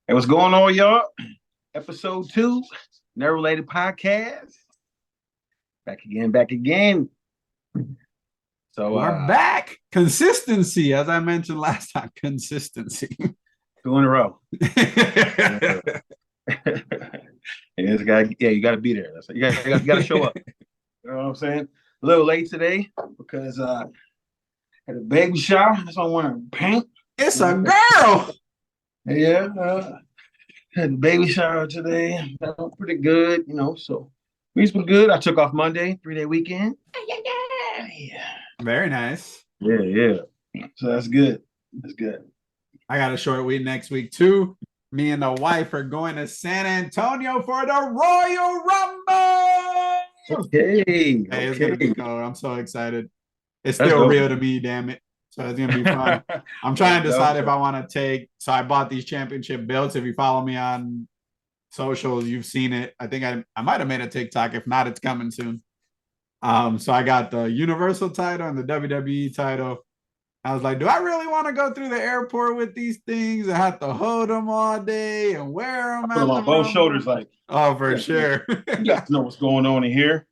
Hey, what's going on, y'all? Episode 2, Never Related Podcast. Back again, back again. So We're back. Consistency, as I mentioned last time. Consistency. 2 in a row. You got to be there. You got to show up. You know what I'm saying? A little late today because had a baby shower. That's why I'm wearing pink. It's a girl. Yeah, had a baby shower today. That went pretty good, so week's been good. I took off Monday, 3-day weekend. Yeah. Very nice. Yeah. So that's good. That's good. I got a short week next week too. Me and the wife are going to San Antonio for the Royal Rumble. Okay. Hey, it's gonna be cool. I'm so excited. It's That's still dope. real to me, damn it. So it's gonna be fun. I'm trying to decide if I want to take. So I bought these championship belts. If you follow me on socials, you've seen it. I think I might have made a TikTok. If not, it's coming soon. So I got the Universal title and the WWE title. I was like, do I really want to go through the airport with these things and have to hold them all day and wear them? Put them on both shoulders, like. Oh, for sure. You got to know what's going on in here.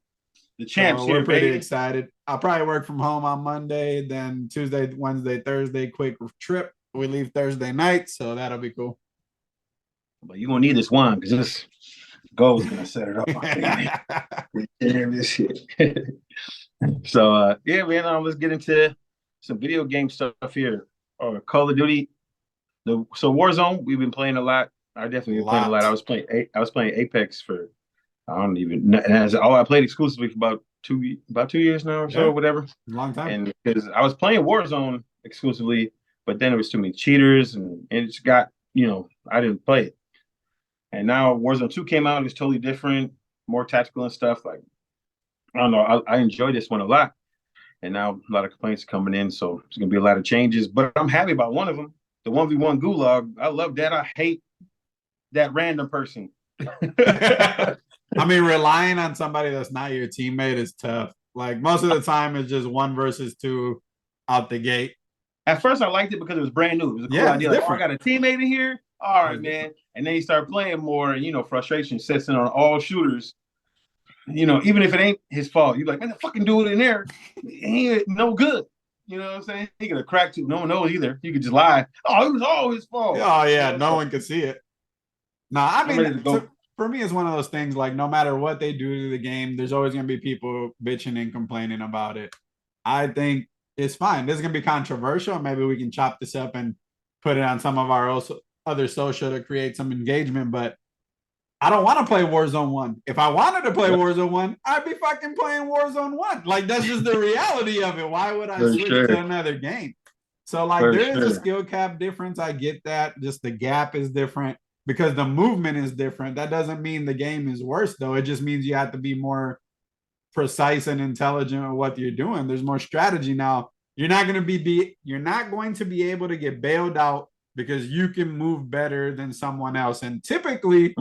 The champs We're here, pretty baby. excited. I'll probably work from home on Monday, then Tuesday, Wednesday, Thursday, quick trip. We leave Thursday night, so that'll be cool. But you're gonna need this wine because this gold's gonna set it up. This shit. So yeah, man. Let's get into some video game stuff here. Call of Duty. So Warzone, we've been playing a lot. I definitely been playing a lot. I was playing Apex for I don't even know. And I played exclusively for about 2 years now or so, whatever. Long time. And because I was playing Warzone exclusively, but then it was too many cheaters and it just got, I didn't play it. And now Warzone 2 came out, it was totally different, more tactical and stuff. Like, I don't know, I enjoy this one a lot. And now a lot of complaints are coming in, so there's gonna be a lot of changes. But I'm happy about one of them, the 1v1 gulag. I love that. I hate that random person. I mean, relying on somebody that's not your teammate is tough. Like most of the time, it's just 1 versus 2 out the gate. At first, I liked it because it was brand new. It was a cool idea. Like, I got a teammate in here. All right, man. And then you start playing more, and frustration sets in on all shooters. Even if it ain't his fault, you're like, man, the fucking dude in there, he ain't no good. You know what I'm saying? He could have cracked you. No one knows either. He could just lie. Oh, it was all his fault. Oh yeah, no one could see it. No, I mean, for me, it's one of those things. Like, no matter what they do to the game, there's always gonna be people bitching and complaining about it. I think it's fine. This is gonna be controversial. Maybe we can chop this up and put it on some of our other social to create some engagement. But I don't want to play Warzone 1. If I wanted to play Warzone 1, I'd be fucking playing Warzone 1. Like, that's just the reality of it. Why would I switch to another game? So, like, there is a skill cap difference. I get that. Just the gap is different because the movement is different. That doesn't mean the game is worse, though. It just means you have to be more precise and intelligent with what you're doing. There's more strategy now. You're not going to be able to get bailed out because you can move better than someone else. And typically,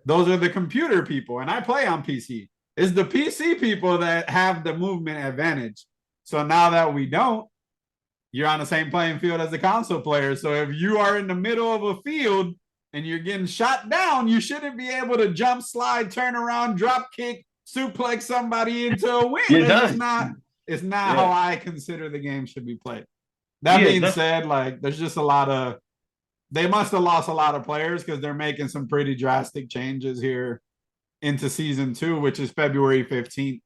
those are the computer people. And I play on PC. It's the PC people that have the movement advantage. So now that we don't, you're on the same playing field as the console player. So if you are in the middle of a field and you're getting shot down, you shouldn't be able to jump, slide, turn around, drop kick, suplex somebody into a win. It's not how I consider the game should be played. That being said, like, there's just a lot of, they must have lost a lot of players because they're making some pretty drastic changes here into season 2, which is February 15th.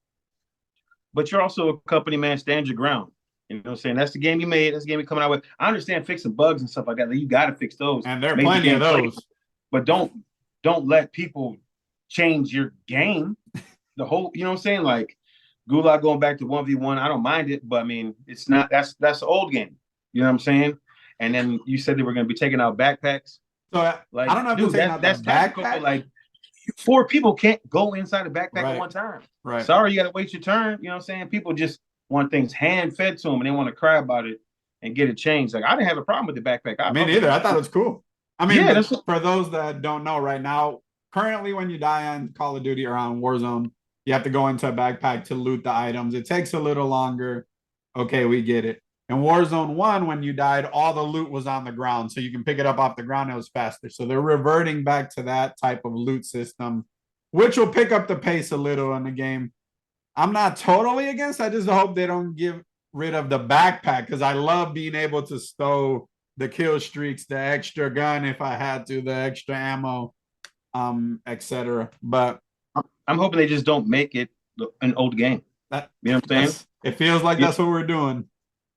But you're also a company, man. Stand your ground. You know what I'm saying? That's the game you made. That's the game you're coming out with. I understand fixing bugs and stuff like that. Like, you got to fix those. And there are plenty of those. But don't let people change your game. The whole, you know what I'm saying? Like, Gulag going back to 1v1, I don't mind it. But, I mean, it's not – that's the old game. You know what I'm saying? And then you said they were going to be taking out backpacks. So like, I don't know if that's backpack. Like, 4 people can't go inside a backpack at one time. Right. Sorry, you got to wait your turn. You know what I'm saying? People just want things hand fed to them and they want to cry about it and get it changed. Like, I didn't have a problem with the backpack. I mean, neither. I thought it was cool. I mean, for those that don't know right now, currently when you die on Call of Duty or on Warzone, you have to go into a backpack to loot the items. It takes a little longer. Okay, we get it. In Warzone 1, when you died, all the loot was on the ground. So you can pick it up off the ground. It was faster. So they're reverting back to that type of loot system, which will pick up the pace a little in the game. I'm not totally against. I just hope they don't get rid of the backpack because I love being able to stow the kill streaks, the extra gun if I had to, the extra ammo, etc. But I'm hoping they just don't make it an old game. That, you know what I'm saying? It feels like that's what we're doing.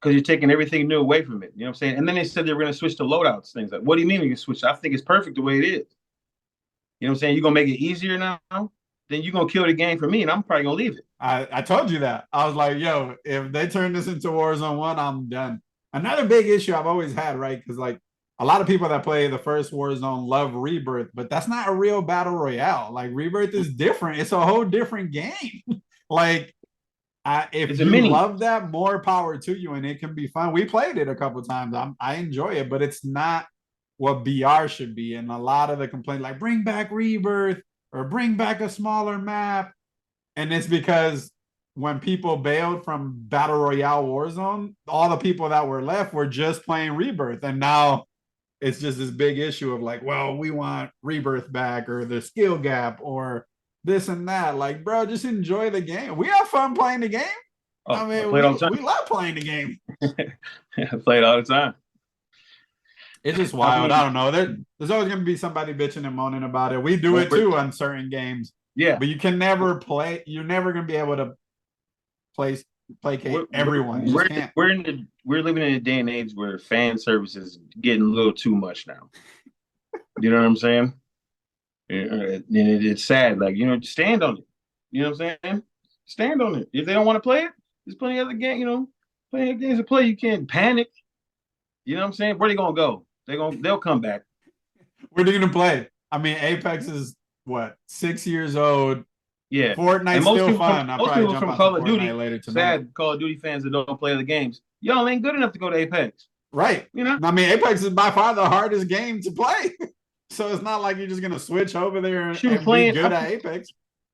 Because you're taking everything new away from it. You know what I'm saying? And then they said they were going to switch to loadouts, things like, what do you mean you can switch? I think it's perfect the way it is. You know what I'm saying? You're going to make it easier now? Then you're going to kill the game for me, and I'm probably going to leave it. I told you that. I was like, yo, if they turn this into Warzone 1, I'm done. Another big issue I've always had, right? Because, like, a lot of people that play the first Warzone love Rebirth, but that's not a real battle royale. Like, Rebirth is different. It's a whole different game. Like, if you love that, more power to you, and it can be fun. We played it a couple times. I enjoy it, but it's not what BR should be. And a lot of the complaints, like, bring back Rebirth or bring back a smaller map. And it's because when people bailed from Battle Royale Warzone, all the people that were left were just playing Rebirth. And now it's just this big issue of like, well, we want Rebirth back or the skill gap or this and that. Like, bro, just enjoy the game. We have fun playing the game. Oh, I mean, we love playing the game. I play it all the time. It's just wild. I don't know. There's always going to be somebody bitching and moaning about it. We do it too on certain games. Yeah. But you can never play. You're never going to be able to placate everyone. We're living in a day and age where fan service is getting a little too much now. You know what I'm saying? And it's sad. Like, you know, stand on it. You know what I'm saying? Stand on it. If they don't want to play it, there's plenty of other games, you know, plenty of games to play. You can't panic. You know what I'm saying? Where they gonna go? They'll come back. Where are they gonna play? I mean, Apex is what, 6 years old. Yeah, Fortnite's still fun. Most people from Call of Duty later tonight. Sad Call of Duty fans that don't play other games. Y'all ain't good enough to go to Apex. Right. You know? I mean, Apex is by far the hardest game to play. So it's not like you're just gonna switch over there and be good at Apex.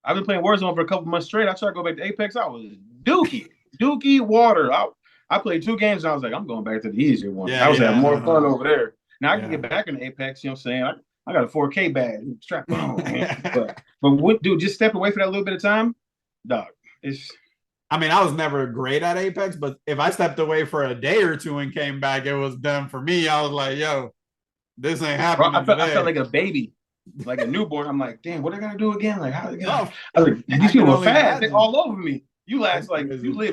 I've been playing Warzone for a couple months straight. I tried to go back to Apex. I was dookie water. I played 2 games and I was like, I'm going back to the easier one. I was having more fun over there. Now I can get back into Apex. You know what I'm saying? I got a 4K badge strapped on. but what, dude? Just step away for that little bit of time, dog. I mean, I was never great at Apex, but if I stepped away for a day or two and came back, it was done for me. I was like, yo, this ain't happening. I felt like a baby, like a newborn. I'm like, damn, what are they gonna do again? Like, how they gonna? I was like, these people were fast. They all over me. You live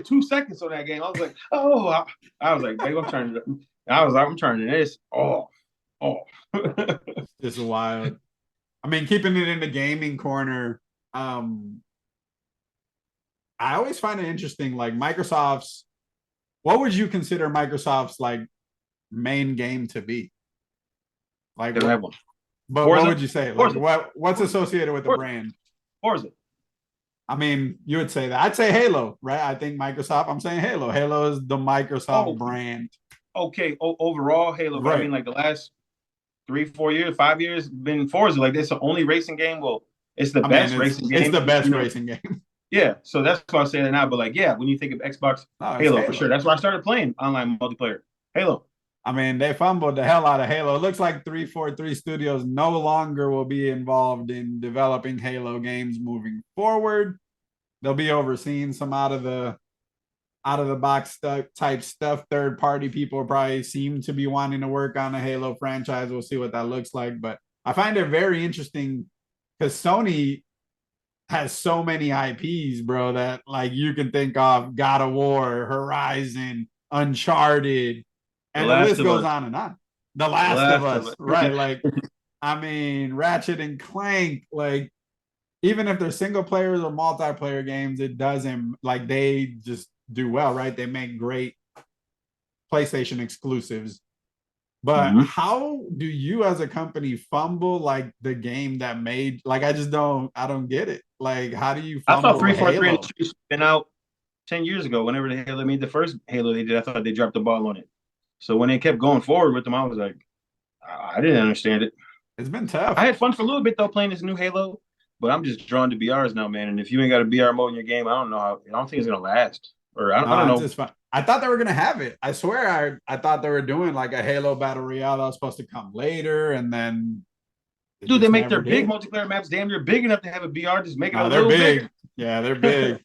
2 seconds on that game. I was like, oh, I was like, babe, I'm turning it. I'm turning this off. It's wild. I mean, keeping it in the gaming corner, I always find it interesting. Like Microsoft's, what would you consider Microsoft's like main game to be? Like, they don't have one. But what would you say? Like, what's associated with the brand? Forza. I mean, you would say that. I'd say Halo, right? I think Microsoft. I'm saying Halo. Halo is the Microsoft brand. Okay, overall Halo. Right. I mean, like the last 3, 4 years, 5 years, been Forza. Like, that's the only racing game. Well, it's the best racing game. It's the best racing game. Yeah, so that's why I say that now. But like, yeah, when you think of Xbox, Halo for sure. That's why I started playing online multiplayer. Halo. I mean, they fumbled the hell out of Halo. It looks like 343 Studios no longer will be involved in developing Halo games moving forward. They'll be overseeing some out of the box type stuff. Third party people probably seem to be wanting to work on a Halo franchise. We'll see what that looks like. But I find it very interesting because Sony has so many IPs, bro, that like you can think of God of War, Horizon, Uncharted. And the list goes on and on. The Last of Us, right? Like, I mean, Ratchet and Clank, like, even if they're single players or multiplayer games, it doesn't, like, they just do well, right? They make great PlayStation exclusives. But how do you as a company fumble, like, the game that made, like, I don't get it. Like, how do you fumble? I thought 343 been out 10 years ago. Whenever the Halo made the first Halo they did, I thought they dropped the ball on it. So when they kept going forward with them, I was like, I didn't understand it. It's been tough. I had fun for a little bit, though, playing this new Halo, but I'm just drawn to BRs now, man. And if you ain't got a BR mode in your game, I don't think it's going to last. Or I don't know. I thought they were gonna have it. I swear, I thought they were doing like a Halo Battle Royale that was supposed to come later, and then it Dude, they just make their never big did. multiplayer maps damn near big enough to have a BR. Just make it a No, they're little big. bigger. Yeah, they're big.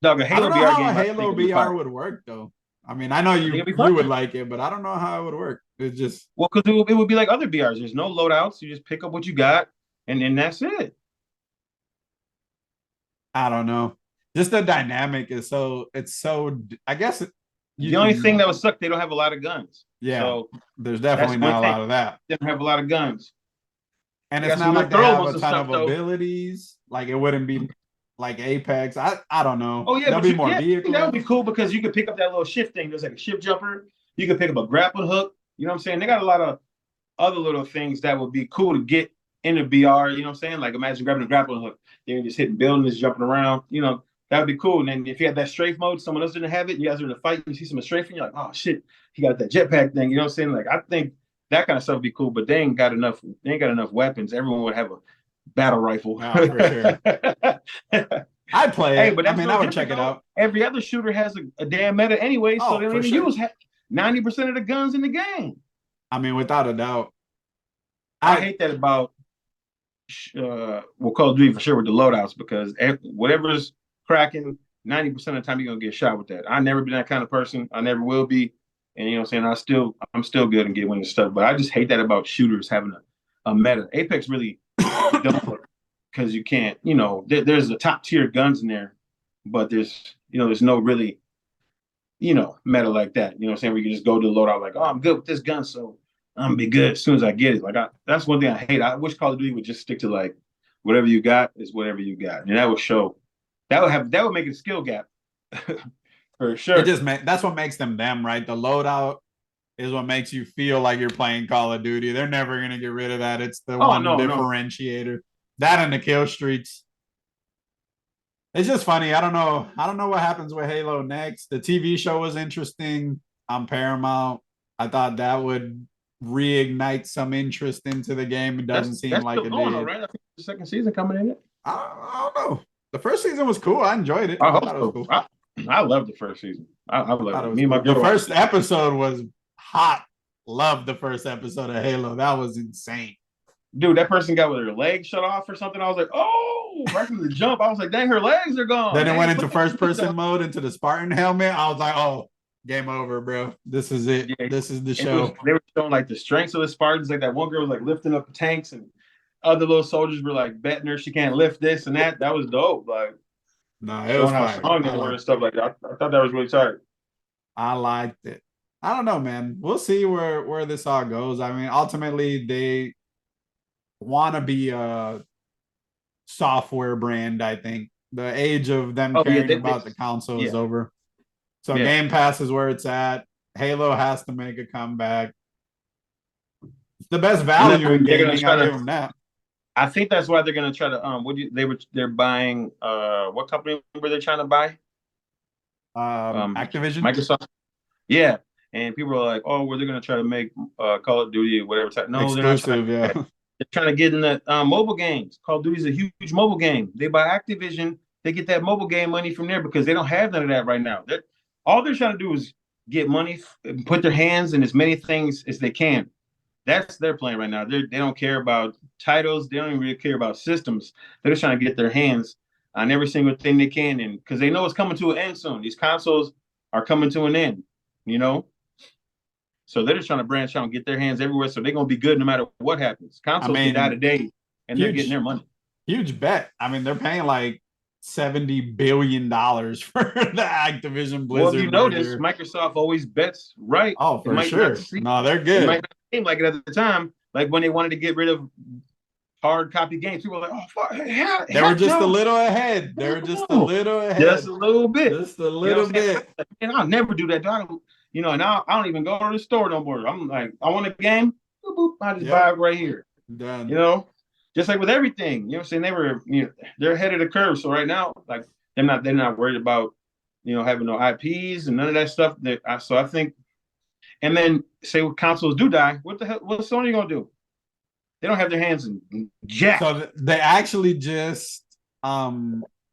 Dog, a I don't Halo know BR how a game, I think Halo it'll be BR fire. would work though. I mean, I know I think you it'll be you would fun. like it, but I don't know how it would work. It's just Well, because it would be like other BRs. There's no loadouts. You just pick up what you got, and then that's it. I don't know. Just the dynamic is so it's so I guess The only you thing that would suck, they don't have a lot of guns. yeah, So there's that's definitely the only not a thing. lot of that. They don't have a lot of guns. And They it's got some not little like they have throwables a and ton stuff of though. abilities. Like it wouldn't be like Apex. I don't know. Oh yeah, There'll but be you more yeah, I think that would be vehicles. cool because you could pick up that little shift thing. There's like a shift jumper. You could pick up a grappling hook. You know what I'm saying? They got a lot of other little things that would be cool to get in the BR. You know what I'm saying? Like imagine grabbing a grappling hook, then just hitting buildings, jumping around. You know, that would be cool. And then if you had that strafe mode, someone else didn't have it, and you guys are in a fight, and you see someone strafing, you're like, oh shit, he got that jetpack thing. You know what I'm saying? Like I think that kind of stuff would be cool, but they ain't got enough. They ain't got enough weapons. Everyone would have a battle rifle. Oh, for sure. I'd play Hey, it. but I that's mean, no I would different check it though. out. Every other shooter has a damn meta anyway, so they Oh, don't for even sure. use 90% of the guns in the game. I mean, without a doubt. I I hate that about Call of Duty for sure with the loadouts because whatever's cracking, 90% of the time you're gonna get shot with that. I never been that kind of person. I never will be. And you know what I'm saying? I'm still good and get winning stuff. But I just hate that about shooters having a meta. Apex really don't because you can't, there's a top tier guns in there, but there's no really, meta like that. You know what I'm saying? Where you can just go to the loadout like, oh, I'm good with this gun, so I'm gonna be good as soon as I get it. Like that's one thing I hate. I wish Call of Duty would just stick to like whatever you got is whatever you got. And that would show that would make it a skill gap for it sure. just that's what makes them, right? The loadout is what makes you feel like you're playing Call of Duty. They're never gonna get rid of that. It's the Oh one no, no. differentiator. That and the kill streaks. It's just funny. I don't know what happens with Halo next. The TV show was interesting on Paramount. I thought that would reignite some interest into the game. It doesn't seem That's like still it going on, did. right? I think the second season coming in it. I don't know. The first season was cool. I enjoyed it. I I hope thought it was so. cool. I love the first season. I I love thought it it. was Me and my cool. The girl first watched it. episode was hot. Loved the first episode of Halo. That was insane. Dude, that person got with her legs shut off or something. I was like, oh, right from the jump. I was like, dang, her legs are gone. Then it They went ain't into put first that person mode, into the Spartan helmet. I was like, oh, game over, bro. This is it. Yeah, This is the show. they were showing like the strengths of the Spartans. Like that one girl was like lifting up the tanks, and other little soldiers were like betting her she can't lift this and that. That was dope. Like No, it was showing how fire. strong they were and stuff like that. I thought that was really tight. I liked it. I don't know, man. We'll see where this all goes. I mean, ultimately, they want to be a software brand. I think the age of them Oh yeah, caring about the console is yeah, over. So yeah. Game Pass is where it's at. Halo has to make a comeback. It's the best And then value in they're gonna gaming. try I'll give to. them that. I think that's why they're gonna try to. They're buying. What company were they trying to buy? Activision Microsoft. Yeah, and people are like, oh, well, they're gonna try to make Call of Duty or whatever type. No, they're not trying to exclusive. do Yeah, that. They're trying to get in the mobile games. Call of Duty is a huge mobile game. They buy Activision, they get that mobile game money from there because they don't have none of that right now. All they're trying to do is get money, put their hands in as many things as they can. That's their plan right now. They don't care about titles. They don't even really care about systems. They're just trying to get their hands on every single thing they can, and because they know it's coming to an end soon. These consoles are coming to an end, you know. So they're just trying to branch out and get their hands everywhere. So they're gonna be good no matter what happens. I Consoles can die mean, today, and they're getting huge, their money. huge bet. I mean, they're paying like $70 billion for the Activision Well, if Blizzard you notice, merger. Microsoft always bets right. Oh, It for might not sure. seem, No, they're it might good. not seem like it at the time. Like when they wanted to get rid of hard copy games, people were like, "Oh, fuck, They were heck just a no, little ahead. They were just a no, little just ahead. a little bit." Just a You know little what I'm saying? bit. And I'll never do that. And I don't even go to the store no more. I'm like, I want a game, boop, boop, I just buy Yep. it right here. You Done. know, just like with everything. You know what I'm saying? They're ahead of the curve. So right now, like they're not worried about having no IPs and none of that stuff. So I think, and then say what consoles do die, what the hell? What's Sony gonna do? They don't have their hands in jack. So they actually just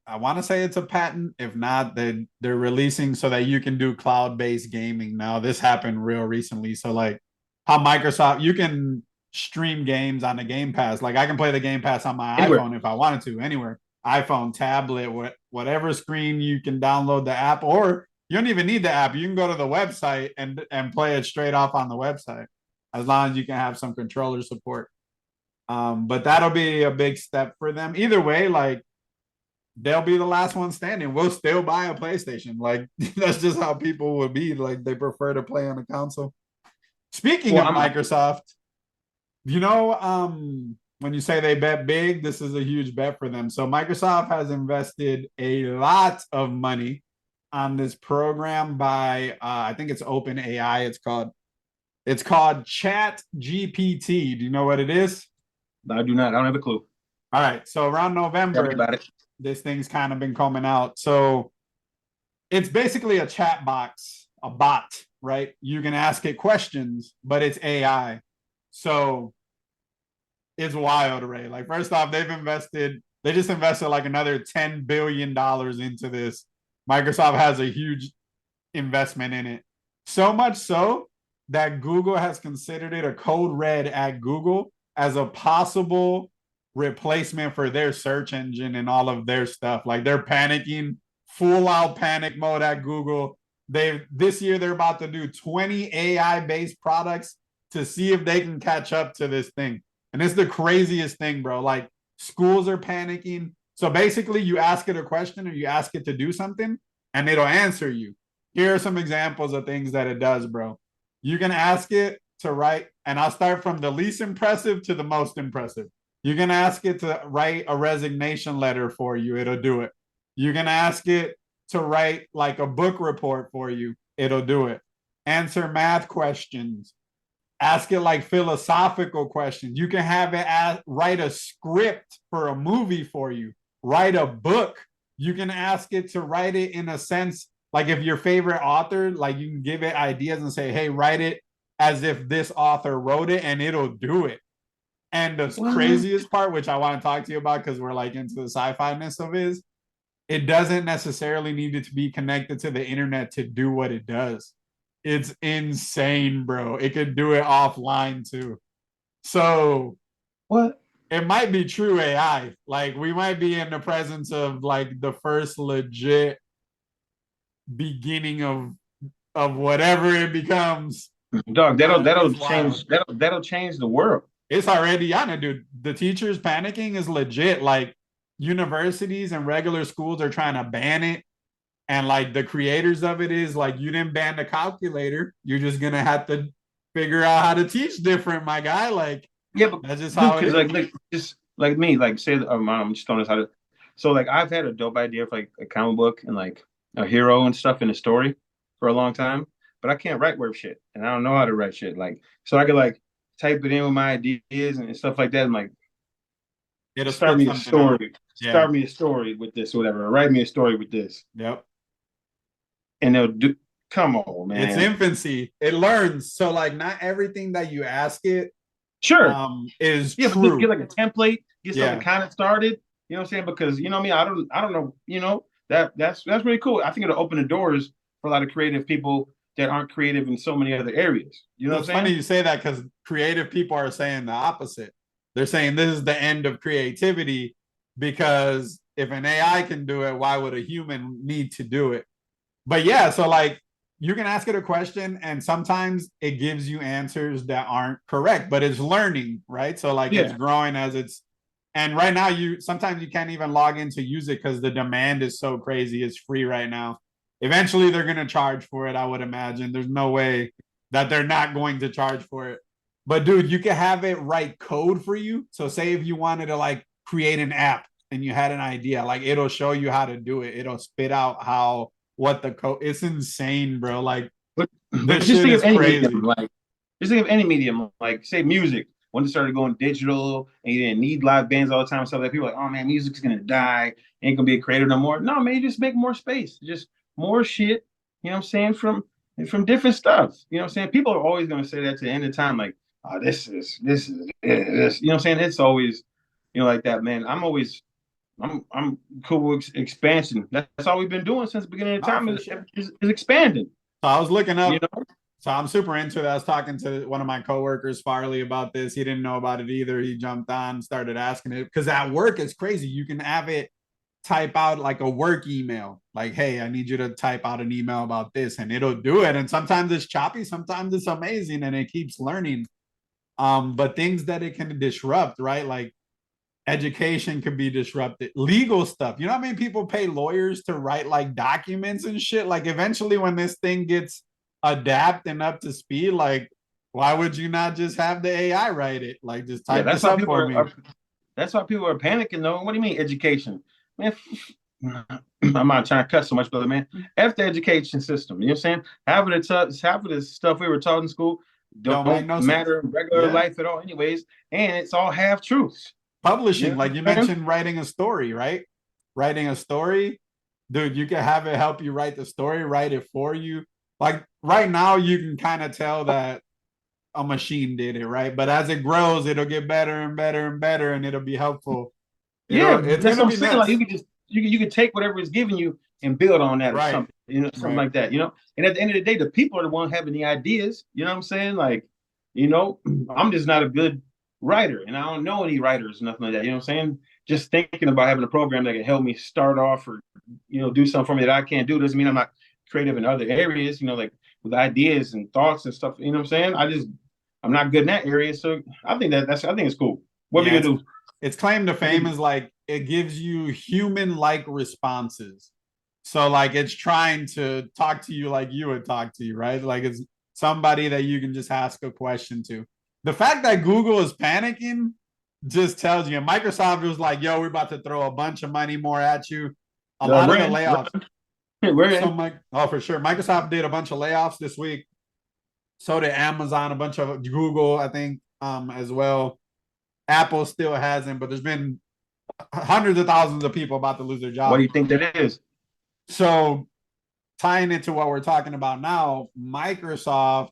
I want to say it's a patent. If not, they're releasing so that you can do cloud-based gaming now. This happened real recently. So like how Microsoft, you can stream games on the Game Pass. Like I can play the Game Pass on my Anywhere. iPhone if I wanted to, anywhere. iPhone, tablet, whatever screen you can download the app, or you don't even need the app. You can go to the website and play it straight off on the website, as long as you can have some controller support. But that'll be a big step for them. Either way, like they'll be the last one standing. We'll still buy a PlayStation. Like that's just how people would be. Like they prefer to play on a console. Speaking of Microsoft, you know, when you say they bet big, this is a huge bet for them. So Microsoft has invested a lot of money on this program by I think it's Open AI. It's called ChatGPT. Do you know what it is? I do not. I don't have a clue. All right. So around November, about it. This thing's kind of been coming out. So it's basically a chat box, a bot, right? You can ask it questions, but it's AI. So it's wild, Ray. Like, first off, they just invested like another $10 billion into this. Microsoft has a huge investment in it. So much so that Google has considered it a code red at Google as a possible replacement for their search engine and all of their stuff. Like they're panicking, full out panic mode at Google. This year they're about to do 20 AI based products to see if they can catch up to this thing. And it's the craziest thing, bro. Like schools are panicking. So basically you ask it a question or you ask it to do something and it'll answer you. Here are some examples of things that it does, bro. You can ask it to write, and I'll start from the least impressive to the most impressive. You can ask it to write a resignation letter for you. It'll do it. You can ask it to write like a book report for you. It'll do it. Answer math questions. Ask it like philosophical questions. You can have it write a script for a movie for you. Write a book. You can ask it to write it in a sense, like if your favorite author, like you can give it ideas and say, hey, write it as if this author wrote it, and it'll do it. And the craziest part, which I want to talk to you about because we're like into the sci-fi-ness of it, is it doesn't necessarily need it to be connected to the internet to do what it does. It's insane, bro. It could do it offline too. So what? It might be true AI. Like we might be in the presence of like the first legit beginning of whatever it becomes. Dog, that'll change the world. It's already on it, dude. The teachers panicking is legit. Like universities and regular schools are trying to ban it. And like the creators of it is like, you didn't ban the calculator. You're just gonna have to figure out how to teach different, my guy. Like, yeah, but that's just how it is. Like just like me, like say I'm just throwing this out. So like I've had a dope idea for like a comic book and like a hero and stuff in a story for a long time, but I can't write word shit and I don't know how to write shit. Like so I could like type it in with my ideas and stuff like that and like it'll start me a story. Yeah. Start me a story with this or whatever. Or write me a story with this. Yep. And they'll do. Come on, man. It's infancy. It learns. So like not everything that you ask it sure is true. Just get like a template, get something kind of started. You know what I'm saying? Because you know me, I don't know, you know, that's really cool. I think it'll open the doors for a lot of creative people that aren't creative in so many other areas. You know what I'm saying? It's funny you say that because creative people are saying the opposite. They're saying this is the end of creativity because if an AI can do it, why would a human need to do it? But yeah, so like you can ask it a question and sometimes it gives you answers that aren't correct, but it's learning, right? So like it's growing as it's, and right now sometimes you can't even log in to use it because the demand is so crazy. It's free right now. Eventually they're going to charge for it, I would imagine. There's no way that they're not going to charge for it. But dude, you can have it write code for you. So say if you wanted to like create an app and you had an idea, like it'll show you how to do it. It'll spit out what the code. It's insane, bro. Like but just think of any medium, like just think of any medium, like say music. When it started going digital and you didn't need live bands all the time, stuff like people are like, oh man, music's gonna die, ain't gonna be a creator no more. No, man, you just make more space, just more shit, you know what I'm saying, from different stuff. You know what I'm saying? People are always gonna say that to the end of time, like, oh, this is this. You know what I'm saying? It's always, you know, like that, man. I'm always I'm cool with expansion. That's all we've been doing since the beginning of No, time for is, sure. is expanding. So I was looking You up. know, So I'm super into it. I was talking to one of my coworkers, Farley, about this. He didn't know about it either. He jumped on, started asking it because at work it's crazy. You can have it type out like a work email, like, "Hey, I need you to type out an email about this," and it'll do it. And sometimes it's choppy, sometimes it's amazing, and it keeps learning. But things that it can disrupt, right? Like education could be disrupted, legal stuff. You know how many people pay lawyers to write like documents and shit? Like eventually when this thing gets adapt and up to speed, like why would you not just have the AI write it? Like just yeah, type this up for me. that's why people are panicking though. What do you mean education? Man, I'm not trying to cut so much, brother, man. F the education system. You know what I'm saying? Half of the stuff we were taught in school Don't make don't no sense. matter in regular Yeah. life at all, anyways. And it's all half truths. You Publishing, know like what you I'm saying? mentioned, writing a story, right? Writing a story, dude, you can have it help you write the story, write it for you. Like right now, you can kind of tell that a machine did it, right? But as it grows, it'll get better and better and better, and it'll be helpful. Yeah, It's that's gonna what I'm be saying. Like you nuts. could just you can take whatever it's giving you and build on that or Right, something, you know, something right. like that, you know. And at the end of the day, the people are the one having the ideas. You know what I'm saying? Like, you know, I'm just not a good writer, and I don't know any writers, nothing like that. You know what I'm saying? Just thinking about having a program that can help me start off or do something for me that I can't do doesn't mean I'm not creative in other areas. You know, like with ideas and thoughts and stuff. You know what I'm saying? I'm not good in that area, so I think it's cool. What are we Yeah, gonna do? its claim to fame is like it gives you human-like responses. So like it's trying to talk to you like you would talk to you, right? Like it's somebody that you can just ask a question to. The fact that Google is panicking just tells you. Microsoft was like, "Yo, we're about to throw a bunch of money more at you." A lot of the layoffs. We're So in. Mike, oh for sure, Microsoft did a bunch of layoffs this week. So did Amazon, a bunch of Google, I think, as well. Apple still hasn't, but there's been hundreds of thousands of people about to lose their What do jobs. you think that is? So tying it to what we're talking about now, Microsoft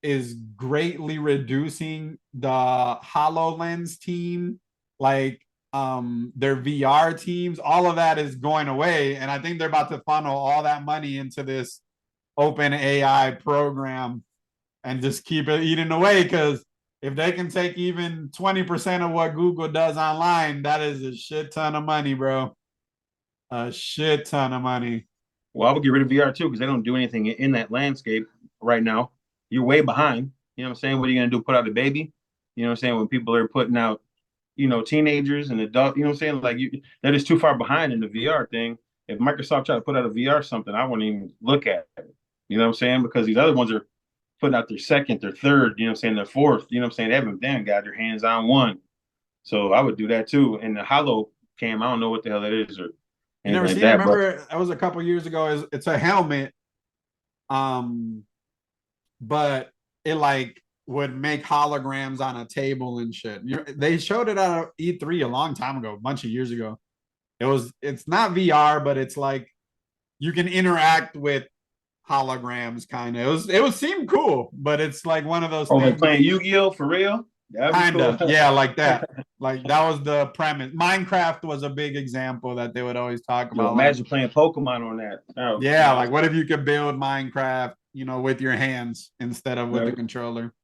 is greatly reducing the HoloLens team, like their VR teams, all of that is going away. And I think they're about to funnel all that money into this open AI program and just keep it eating away. Because if they can take even 20% of what Google does online, that is a shit ton of money, bro. A shit ton of money. Well, I would get rid of VR too because they don't do anything in that landscape right now. You're way behind. You know what I'm saying? What are you gonna do? Put out a baby? You know what I'm saying? When people are putting out, teenagers and adult, you know what I'm saying? Like that is too far behind in the VR thing. If Microsoft tried to put out a VR something, I wouldn't even look at it. You know what I'm saying? Because these other ones are putting out their second, their third, you know what I'm saying, their fourth, you know what I'm saying? They haven't damn got their hands on one. So I would do that too. And the hollow cam, I don't know what the hell that is or You never anything like seen it? that, but Remember, that was a couple years ago. It's a helmet, um, but it like would make holograms on a table and shit. They showed it at E3 a long time ago, a bunch of years ago. It's not VR, but it's like you can interact with holograms kind of. It was seemed cool, but it's like one of those oh, like things playing Yu-Gi-Oh for real? That'd be kind cool. of. Yeah, like that. Like that was the premise. Minecraft was a big example that they would always talk Yo, about like imagine playing Pokemon on that. Oh, yeah, like what if you could build Minecraft, with your hands instead of with the controller?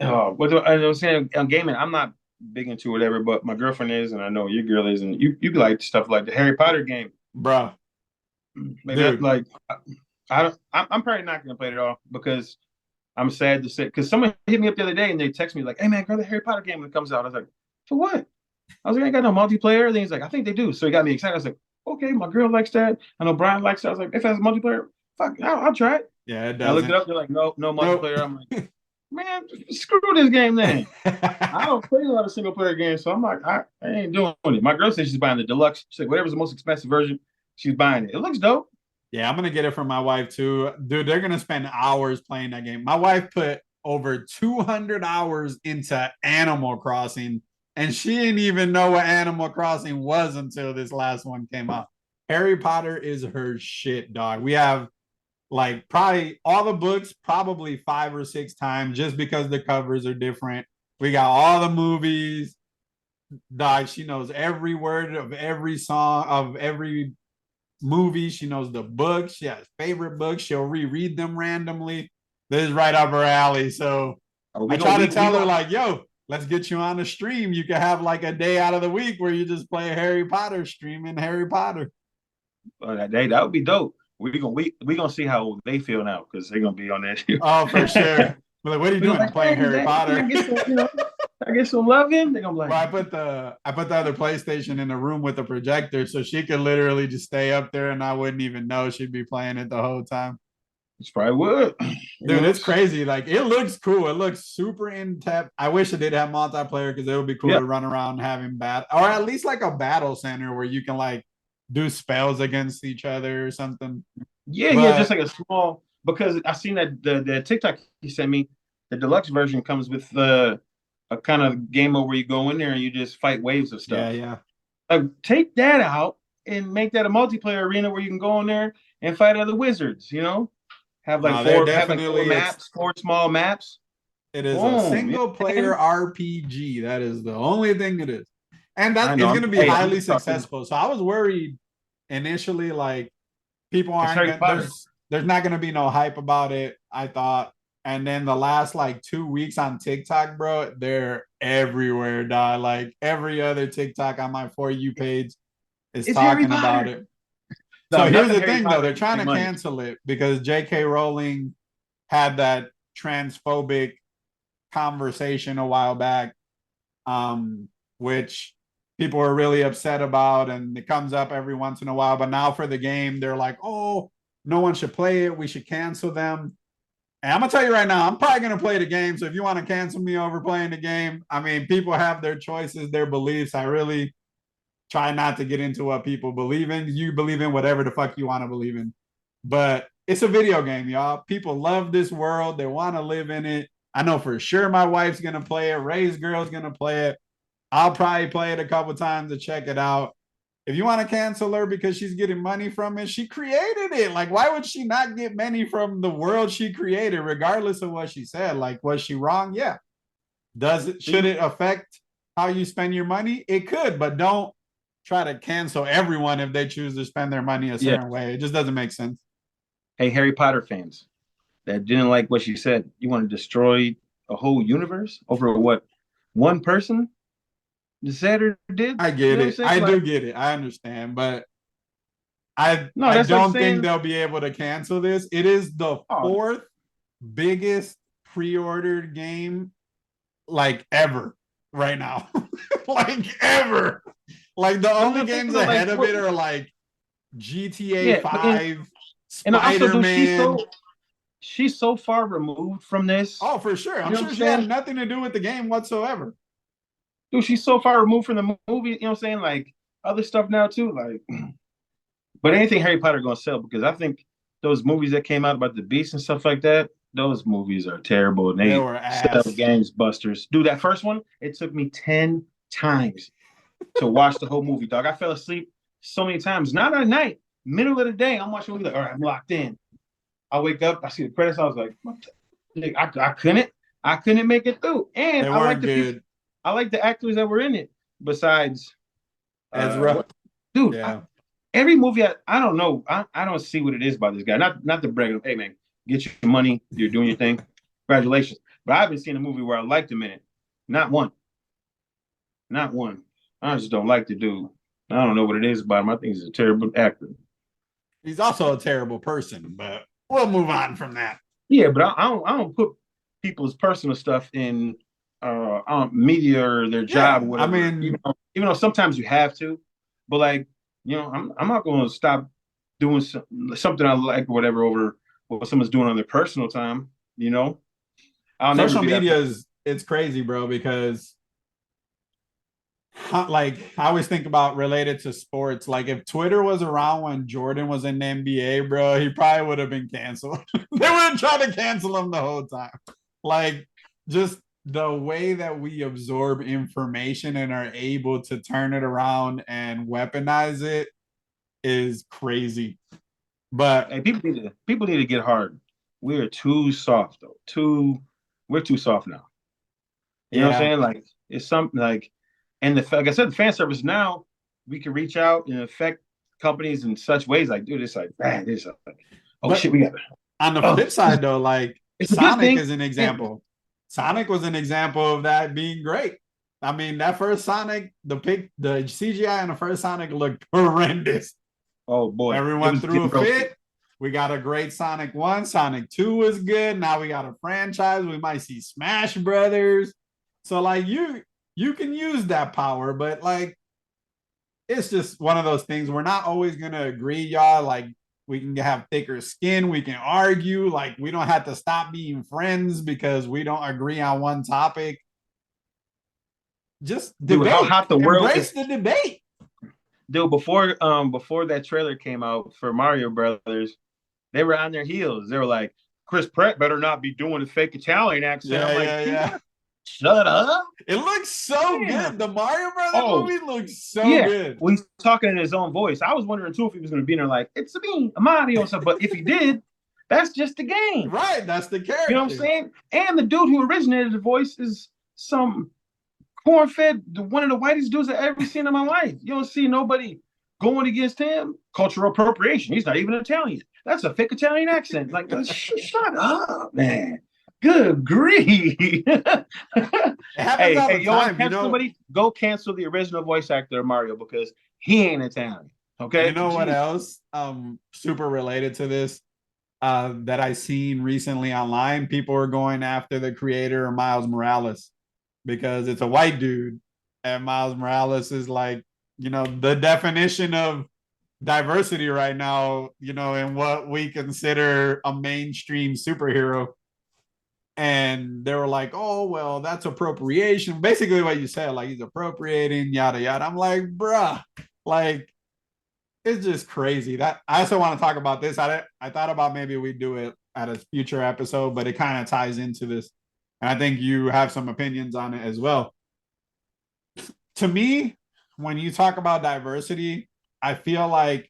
oh, what I was saying on gaming, I'm not big into whatever, but my girlfriend is, and I know your girl is, and you like stuff like the Harry Potter game. Bro, Maybe dude. like I don't, I'm probably not gonna play it all because I'm sad to say because someone hit me up the other day and they text me like, "Hey man, grab the Harry Potter game when it comes out." I was like, "For what?" I was like, "I ain't got no multiplayer." Then he's like, "I think they do." So he got me excited. I was like, "Okay, my girl likes that. I know Brian likes that." I was like, "If it has multiplayer, fuck, I'll try it." Yeah, it And I looked it doesn't. up. They're like, "No, no Nope. multiplayer." I'm like, "Man, screw this game then." I don't play a lot of single player games, so I'm like, I ain't doing it. My girl says she's buying the deluxe. She's like, whatever's the most expensive version, she's buying it. It looks dope. Yeah, I'm gonna get it for my wife too. Dude, they're gonna spend hours playing that game. My wife put over 200 hours into Animal Crossing, and she didn't even know what Animal Crossing was until this last one came out. Harry Potter is her shit, dog. We have like probably all the books, probably 5 or 6 times, just because the covers are different. We got all the movies. Dog, she knows every word of every song of every movie. She knows the books. She has favorite books. She'll reread them randomly. This is right up her alley. So I try to tell her, like, yo, let's get you on a stream. You can have like a day out of the week where you just play Harry Potter, streaming Harry Potter. That would be dope. We gonna see how they feel now because they're gonna be on that shit. Oh, for sure. But like, what are you doing? I'm playing Harry Potter. I get some, I get some loving. They're gonna be like, well, I put the other PlayStation in the room with the projector, so she could literally just stay up there, and I wouldn't even know she'd be playing it the whole time. It's probably would. Dude, it's crazy. Like, it looks cool. It looks super in depth. I wish it did have multiplayer because it would be cool to run around having or at least like a battle center where you can like do spells against each other or something. Yeah, just like a small, because I seen that the TikTok he sent me, the deluxe version comes with a kind of game mode where you go in there and you just fight waves of stuff. Yeah. Like, take that out and make that a multiplayer arena where you can go in there and fight other wizards, Have like four maps, 4 small maps. It is a single player RPG. That is the only thing it is. And that is going to be highly successful. So I was worried initially, like, people aren't there's not going to be no hype about it, I thought. And then the last like 2 weeks on TikTok, bro, they're everywhere, dog. Like every other TikTok on my For You page is talking about it. So here's the thing, though. They're trying to cancel it because J.K. Rowling had that transphobic conversation a while back, which people are really upset about, and it comes up every once in a while. But now for the game, they're like, oh, no one should play it. We should cancel them. And I'm going to tell you right now, I'm probably going to play the game. So if you want to cancel me over playing the game, I mean, people have their choices, their beliefs. I really try not to get into what people believe in. You believe in whatever the fuck you want to believe in. But it's a video game, y'all. People love this world. They want to live in it. I know for sure my wife's going to play it. Ray's girl's going to play it. I'll probably play it a couple times to check it out. If you want to cancel her because she's getting money from it, she created it. Like, why would she not get money from the world she created, regardless of what she said? Like, was she wrong? Yeah. Should it affect how you spend your money? It could, but don't try to cancel everyone if they choose to spend their money a certain way. It just doesn't make sense. Hey, Harry Potter fans that didn't like what she said, you want to destroy a whole universe over what one person said or did? I get it. I do get it. I understand, but I don't think they'll be able to cancel this. It is the fourth biggest pre-ordered game like ever right now. Like ever. Like the only games ahead of it are like GTA 5, Spider-Man. She's so far removed from this. Oh, for sure. I'm sure she had nothing to do with the game whatsoever. Dude, she's so far removed from the movie, you know what I'm saying? Like other stuff now too. Like, but anything Harry Potter gonna sell, because I think those movies that came out about the Beast and stuff like that, those movies are terrible. And they were sell gangbusters. Dude, that first one, it took me 10 times to watch the whole movie, dog. I fell asleep so many times. Not at night, middle of the day. I'm watching the movie, like, all right, I'm locked in. I wake up, I see the credits. I was like, what the? I couldn't make it through. And I like I like the actors that were in it. Besides Ezra, dude. Yeah. Every movie, I don't know. I don't see what it is about this guy. Not to brag. Hey man, get your money. You're doing your thing. Congratulations. But I haven't seen a movie where I liked him in it. Not one. Not one. I just don't like the dude. I don't know what it is about him. I think he's a terrible actor. He's also a terrible person, but we'll move on from that. Yeah, but I don't put people's personal stuff in media or their job or whatever. I mean, even though sometimes you have to, but like, I'm not going to stop doing something I like or whatever over what someone's doing on their personal time. Social media it's crazy, bro, because like I always think about related to sports. Like if Twitter was around when Jordan was in the NBA, bro, he probably would have been canceled. They would have tried to cancel him the whole time. Like just the way that we absorb information and are able to turn it around and weaponize it is crazy. But hey, people need to get hard. We're too soft though. We're too soft now. You know what I'm saying? Like it's something like And like I said, the fan service now, we can reach out and affect companies in such ways. Like, dude, it's like, man, it's like, oh But shit, we got. on the Oh, flip side, though, like it's a good Sonic thing. is an Yeah. example. Sonic was an example of that being great. I mean, that first Sonic, the CGI in the first Sonic looked horrendous. Oh boy, it Everyone was threw a getting roasted. fit. We got a great Sonic 1. Sonic 2 was good. Now we got a franchise. We might see Smash Brothers. So like you can use that power, but like it's just one of those things. We're not always gonna agree, y'all. Like we can have thicker skin, we can argue, like we don't have to stop being friends because we don't agree on one topic. Just Dude, how debate. hot the world Embrace is. the debate. Dude, before that trailer came out for Mario Brothers, they were on their heels. They were like, Chris Pratt better not be doing a fake Italian accent. I'm like, Yeah. shut up. It looks so Damn. good. The Mario Brothers movie looks so Yeah. good. Well, he's talking in his own voice. I was wondering too if he was going to be in there like, it's me, Mario, stuff. But if he did, that's just the game. Right. That's the character. You know what I'm saying? And the dude who originated the voice is some corn-fed, one of the whitest dudes I've ever seen in my life. You don't see nobody going against him. Cultural appropriation. He's not even Italian. That's a fake Italian accent. Like, shut up, man. Good grief. Hey, you want to cancel somebody? Go cancel the original voice actor of Mario because he ain't Italian. Okay. You know what else? Super related to this, that I seen recently online. People are going after the creator of Miles Morales because it's a white dude, and Miles Morales is like, the definition of diversity right now, in what we consider a mainstream superhero. And they were like, oh, well, that's appropriation. Basically what you said, like he's appropriating, yada, yada. I'm like, bruh, like, it's just crazy. That I also want to talk about this. I thought about maybe we do it at a future episode, but it kind of ties into this. And I think you have some opinions on it as well. To me, when you talk about diversity, I feel like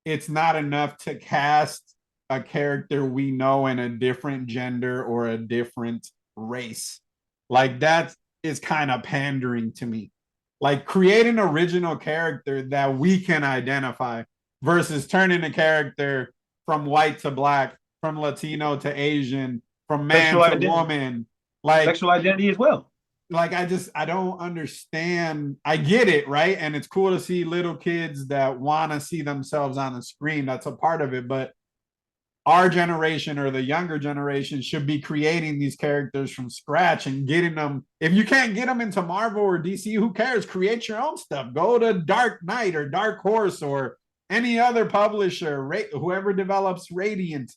it's not enough to cast a character we know in a different gender or a different race. Like that is kind of pandering to me. Like create an original character that we can identify versus turning a character from white to black, from Latino to Asian, from man to woman. Like sexual identity as well. Like I don't understand. I get it, right? And it's cool to see little kids that want to see themselves on the screen. That's a part of it. But our generation or the younger generation should be creating these characters from scratch and getting them. If you can't get them into Marvel or DC, who cares? Create your own stuff. Go to Dark Knight or Dark Horse or any other publisher, whoever develops Radiant.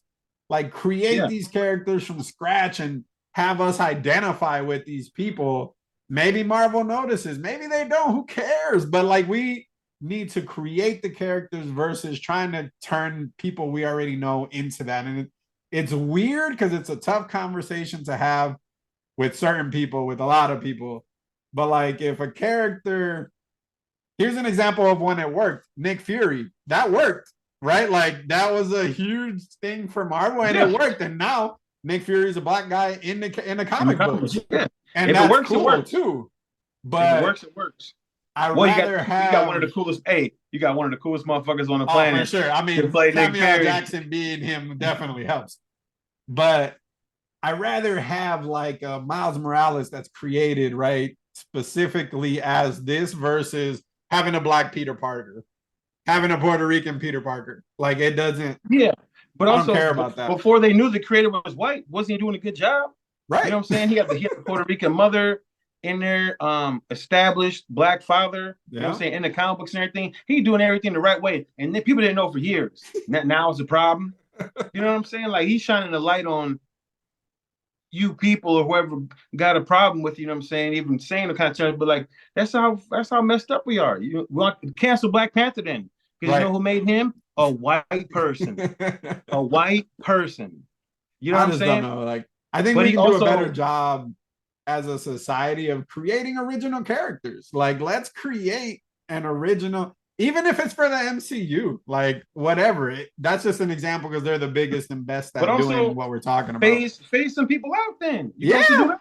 Like create these characters from scratch and have us identify with these people. Maybe Marvel notices, maybe they don't, who cares? But like we need to create the characters versus trying to turn people we already know into that. And it's weird because it's a tough conversation to have with certain people, with a lot of people. But like if a character, here's an example of one that worked. Nick Fury, that worked, right? Like that was a huge thing for Marvel and it worked. And now Nick Fury is a black guy in the comic books. Yeah. And if that's it works, cool, it works too. But if it works, it works. You got one of the coolest. Hey, you got one of the coolest motherfuckers on the planet. For sure. I mean, Samuel Jackson being him definitely helps. But I'd rather have like a Miles Morales that's created, right, specifically as this versus having a black Peter Parker, having a Puerto Rican Peter Parker. Like it doesn't. Yeah. But I also, don't care about that. Before they knew the creator was white, wasn't he doing a good job? Right. You know what I'm saying? He had the Puerto Rican mother in there, established black father, you know what I'm saying, in the comic books and everything. He doing everything the right way. And then people didn't know for years. Now it's a problem. You know what I'm saying? Like he's shining the light on you people or whoever got a problem with, you know what I'm saying, even saying the kind of terms, but like that's how messed up we are. You want to cancel Black Panther then. Because you know who made him? A white person. A white person. You know what I'm saying? Don't know. Like I think we can do a better job as a society of creating original characters. Like let's create an original, even if it's for the MCU, like whatever. That's just an example because they're the biggest and best at doing what we're talking about. Phase some people out then. Yeah.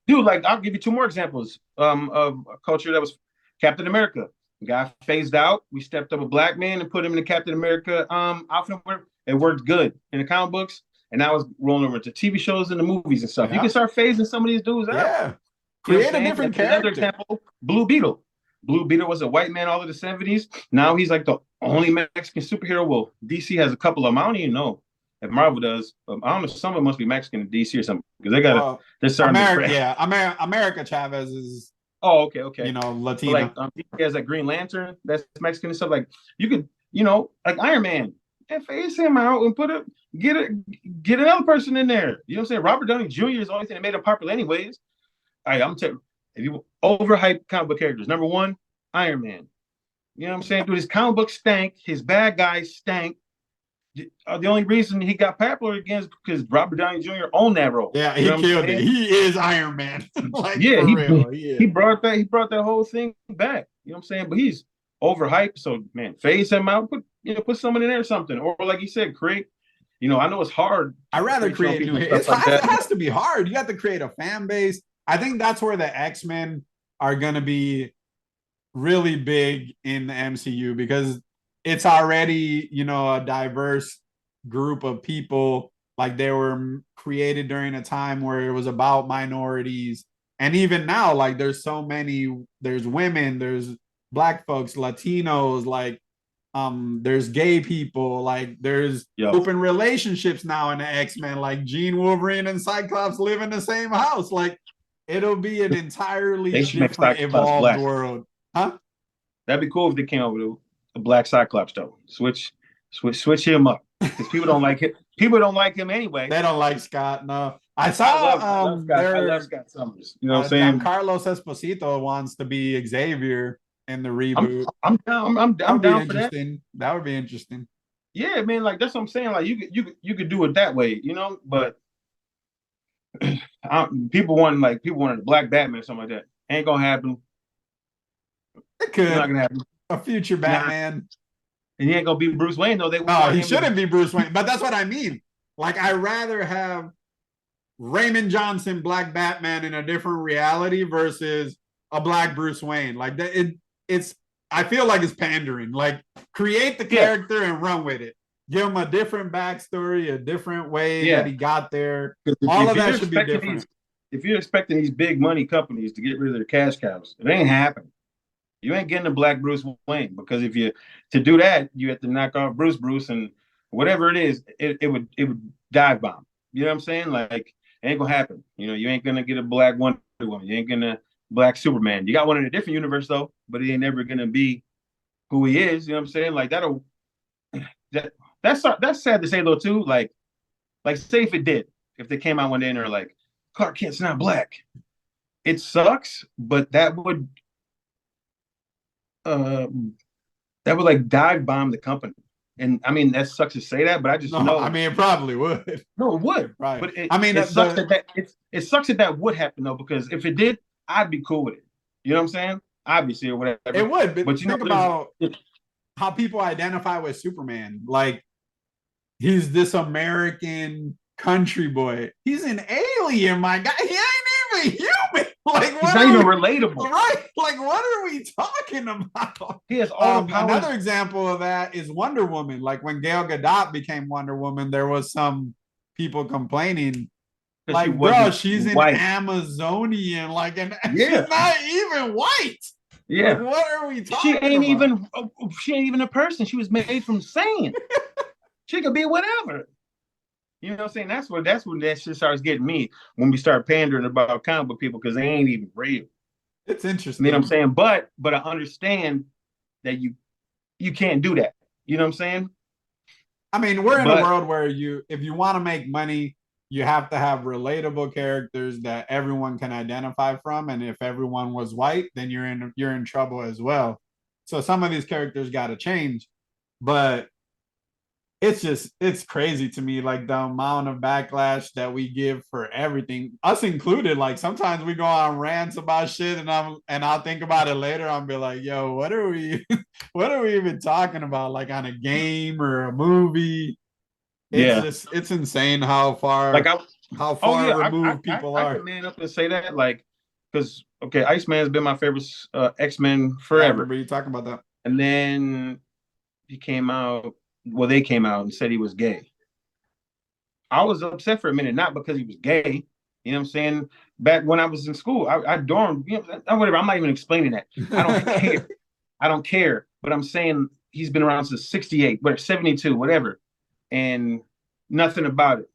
dude, like I'll give you two more examples of a culture that was Captain America. The guy phased out. We stepped up a black man and put him in the Captain America outfit. It worked good in the comic books, and now it's rolling over to TV shows and the movies and stuff. You can Yeah. start phasing some of these dudes out. Yeah. You know what Create I'm a saying? different Like another character. example, Blue Beetle. Blue Beetle was a white man all of the 70s. Now he's like the only Mexican superhero. Well, DC has a couple of them. I don't even know if Marvel does. I don't know. Some of them must be Mexican in DC or something because they're starting to America, spread. yeah, America Chavez is, Oh, okay, okay. But like Latina. he has like Green Lantern that's Mexican and stuff. Like you could, like Iron Man, and phase him out and get another person in there. You know what I'm saying? Robert Downey Jr. is the only thing that made him popular, anyways. All right, I'm telling if you overhyped comic book characters, number one, Iron Man. You know what I'm saying? Dude, his comic book stank. His bad guys stank. The only reason he got popular again is because Robert Downey Jr. owned that role. Yeah, you he know what I'm killed it. saying? He is Iron Man. Like Yeah, for real. He he is. brought that whole thing back. You know what I'm saying? But he's overhyped. So man, phase him out. Put someone in there or something. Or like you said, create. I know it's hard. I rather create new. It has to be hard. You have to create a fan base. I think that's where the X-Men are gonna be really big in the MCU because it's already, a diverse group of people. Like they were created during a time where it was about minorities. And even now, like there's there's women, there's black folks, Latinos, like there's gay people, like there's open relationships now in the X-Men, like Jean, Wolverine, and Cyclops live in the same house. Like it'll be an entirely different evolved world. Huh? That'd be cool if they came up with a black Cyclops though. Switch him up. Because people don't like it. People don't like him anyway. They don't like Scott. No. I love Scott Summers. You know what I'm saying? Carlos Esposito wants to be Xavier in the reboot. I'm down. I'm down for that. That would be interesting. Yeah, man. Like that's what I'm saying. Like you could do it that way, But people wanted a black Batman or something like that. Ain't gonna happen. It could. It's not gonna happen. A future Batman. And he ain't gonna be Bruce Wayne though. He shouldn't be Bruce Wayne. But that's what I mean. Like I'd rather have Raymond Johnson, Black Batman in a different reality versus a Black Bruce Wayne. Like that, it's. I feel like it's pandering. Like create the character and run with it. Give him a different backstory, a different way that he got there. All of that should be different. If you're expecting these big money companies to get rid of their cash cows, it ain't happening. You ain't getting a black Bruce Wayne because to do that, you have to knock off Bruce and whatever it is, it would dive bomb. You know what I'm saying? Like it ain't gonna happen. You ain't gonna get a black Wonder Woman. You ain't gonna black Superman. You got one in a different universe though, but he ain't never gonna be who he is. You know what I'm saying? Like that's sad to say though too. Like say if they came out one day and they're like, Clark Kent's not black. It sucks, but that would like dive bomb the company. And I mean that sucks to say that, but I just know. I mean, it probably would. No, it would. Right. But it sucks that would happen though, because if it did, I'd be cool with it. You know what I'm saying? Obviously, or whatever. It would, but think about how people identify with Superman. Like he's this American country boy. He's an alien, my guy. He ain't even human. Like he's not even relatable. Right? Like what are we talking about? He has all the powers. Another example of that is Wonder Woman. Like when Gal Gadot became Wonder Woman, there was some people complaining. Like, bro, she's an Amazonian. Like, she's not even white. Yeah. Like, what are we talking about? She ain't even a person. She was made from sand. She could be whatever. You know what I'm saying? That's when that shit starts getting me, when we start pandering about comic book people because they ain't even real. It's interesting. You know what I'm saying? But I understand that you can't do that. You know what I'm saying? I mean, we're in a world where if you want to make money, you have to have relatable characters that everyone can identify from. And if everyone was white, then you're in trouble as well. So some of these characters got to change. But it's crazy to me, like the amount of backlash that we give for everything, us included. Like sometimes we go on rants about shit and I'll think about it later. I'll be like, yo, what are we even talking about? Like on a game or a movie? It's insane how far. Like how Oh far yeah, removed people I are. can man up and say that, like, because okay, Iceman's been my favorite X-Men Yeah, I forever, remember you talking about that. and then he came out. Well, they came out and said he was gay. I was upset for a minute, not because he was gay. You know what I'm saying? Back when I was in school, I dormed. You know, whatever. I'm not even explaining that. I don't care. I don't care. But I'm saying he's been around since '68, but 72, whatever, and nothing about it.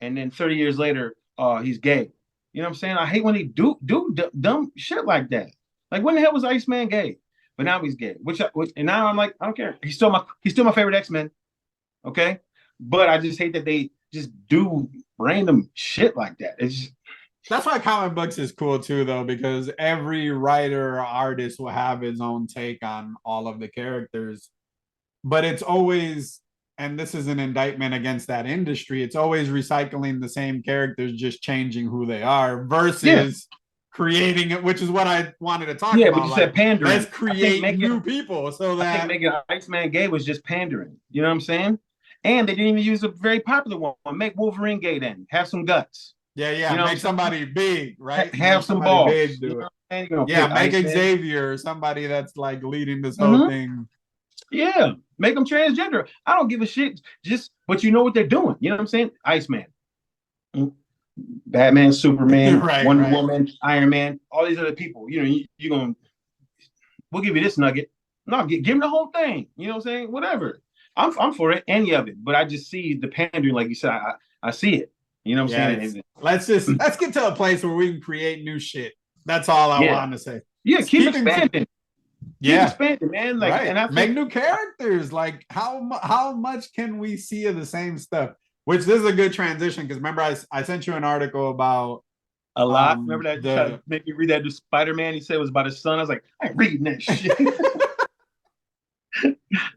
And then 30 years later, he's gay. You know what I'm saying? I hate when he do dumb shit like that. Like when the hell was Iceman gay? But now he's gay. Which and now I'm like, I don't care. He's still my favorite X-Men. Okay. But I just hate that they just do random shit like that. It's just, That's why comic books is cool too, though, because every writer or artist will have his own take on all of the characters. But it's always, and this is an indictment against that industry, it's always recycling the same characters, just changing who they are yeah. versus creating it, which is what I wanted to talk Yeah, but about. you Like, said pandering. let's create new people so I think that, making Iceman gay was just pandering. You know what I'm saying? And they didn't even use a very popular one. Make Wolverine gay then. Have some guts. yeah, You know what make I'm saying? somebody big, right? Have Make some somebody balls. big You do know it. what I'm saying? You're gonna Yeah, pick make Iceman. Xavier somebody that's like leading this whole Mm-hmm. thing. Yeah, make them transgender. I don't give a shit. Just, but you know what they're doing. You know what I'm saying? Iceman, Batman, Superman, Right, Wonder right. Woman, Iron Man, all these other people. You know, you're gonna, we'll give you this nugget. No, give him the whole thing. You know what I'm saying? Whatever. I'm for it, any of it. But I just see the pandering, like you said. I see it. You know what I'm Yeah, saying? let's get to a place where we can create new shit. That's all I Yeah, want to say. yeah. It's Keep keeping to, expanding. Keep yeah, expanding, man. Like, right. and I Make think new characters. Like how much can we see of the same stuff? Which this is a good transition because remember I sent you an article about a lot. Remember that you tried to the make me read that to Spider-Man? He said it was about his son. I was like, I ain't reading that shit.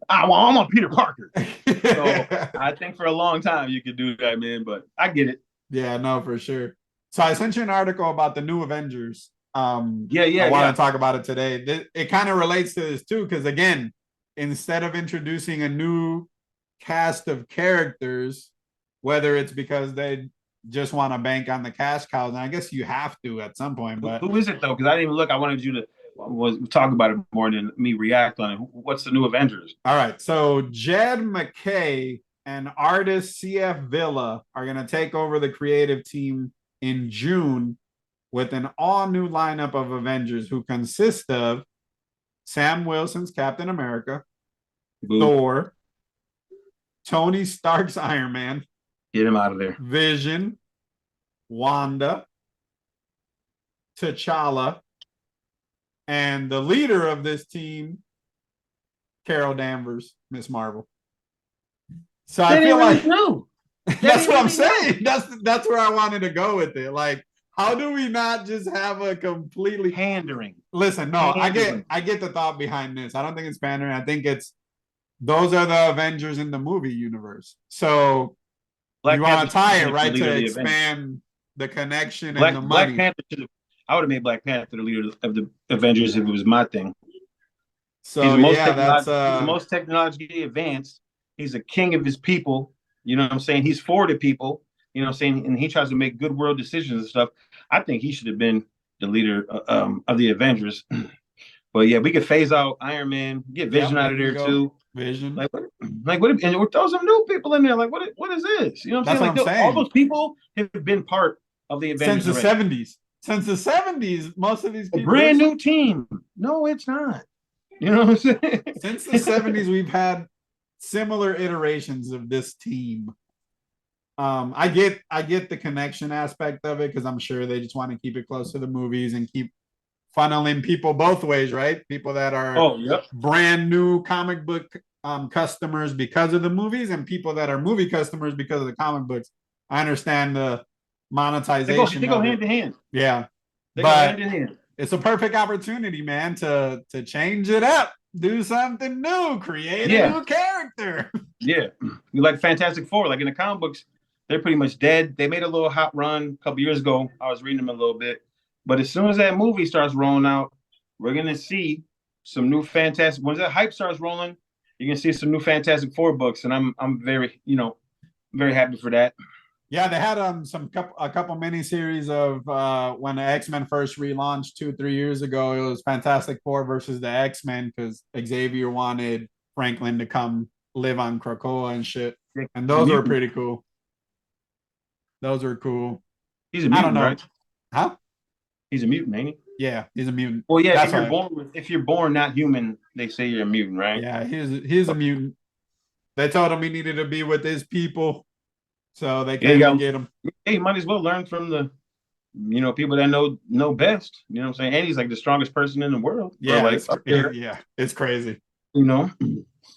I'm on Peter Parker. So I think for a long time you could do that, man. But I get it. Yeah, no, for sure. So I sent you an article about the new Avengers. I want Yeah. to talk about it today. It kind of relates to this too, because again, instead of introducing a new cast of characters, whether it's because they just want to bank on the cash cows, and I guess you have to at some point. But Who is it though? Because I didn't even look. I wanted you to talk about it more than me react on it. What's the new Avengers? all right, so Jed McKay and artist CF Villa are going to take over the creative team in June with an all new lineup of Avengers who consist of Sam Wilson's Captain America, Boo. Thor, Tony Stark's Iron Man, Get him out of there. Vision, Wanda, T'Challa, and the leader of this team, Carol Danvers, Miss Marvel. So I feel like that's what I'm saying. That's where I wanted to go with it. Like, how do we not just have a completely pandering? Listen, no, pandering. I get the thought behind this. I don't think it's pandering. I think it's those are the Avengers in the movie universe. So you want to tie it right to expand the connection and the money. Black Panther I would have made Black Panther the leader of the Avengers if it was my thing. So he's the most technologically advanced. He's a king of his people. You know what I'm saying? He's for the people. You know what I'm saying? And he tries to make good world decisions and stuff. I think he should have been the leader of the Avengers. But yeah, we could phase out Iron Man, get Vision out of there too. Vision. Like what? And we'll throw some new people in there. Like what is this? You know what I'm saying? All those people have been part of the Avengers since the already. 70s. Since the 70s, most of these people. A brand new team. No, it's not. You know what I'm saying? Since the 70s, we've had similar iterations of this team. I get the connection aspect of it because I'm sure they just want to keep it close to the movies and keep funneling people both ways, right? People that are brand new comic book customers because of the movies and people that are movie customers because of the comic books. I understand the monetization. They go hand to hand. Yeah. They go hand in hand. It's a perfect opportunity, man, to change it up, do something new, create a new character. Yeah. Like Fantastic Four, like in the comic books, they're pretty much dead. They made a little hot run a couple years ago. I was reading them a little bit. But as soon as that movie starts rolling out, we're gonna see some new Fantastic. Once that hype starts rolling, you're gonna see some new Fantastic Four books, and I'm very very happy for that. Yeah, they had a couple miniseries of when the X-Men first relaunched 2 3 years ago. It was Fantastic Four versus the X-Men because Xavier wanted Franklin to come live on Krakoa and shit. Yeah, And he's a those were mutant. pretty cool. Those were cool. He's a I don't mutant, know. right? Huh? He's a mutant, ain't he? Yeah, he's a mutant. Well, yeah. That's why. If you're born not human, they say you're a mutant, right? Yeah, he's a mutant. They told him he needed to be with his people, so they Yeah, you came to got. get him. Hey, you might as well learn from the people that know best. You know what I'm saying? And he's like the strongest person in the world, or Yeah, like up there. yeah, it's crazy. You know.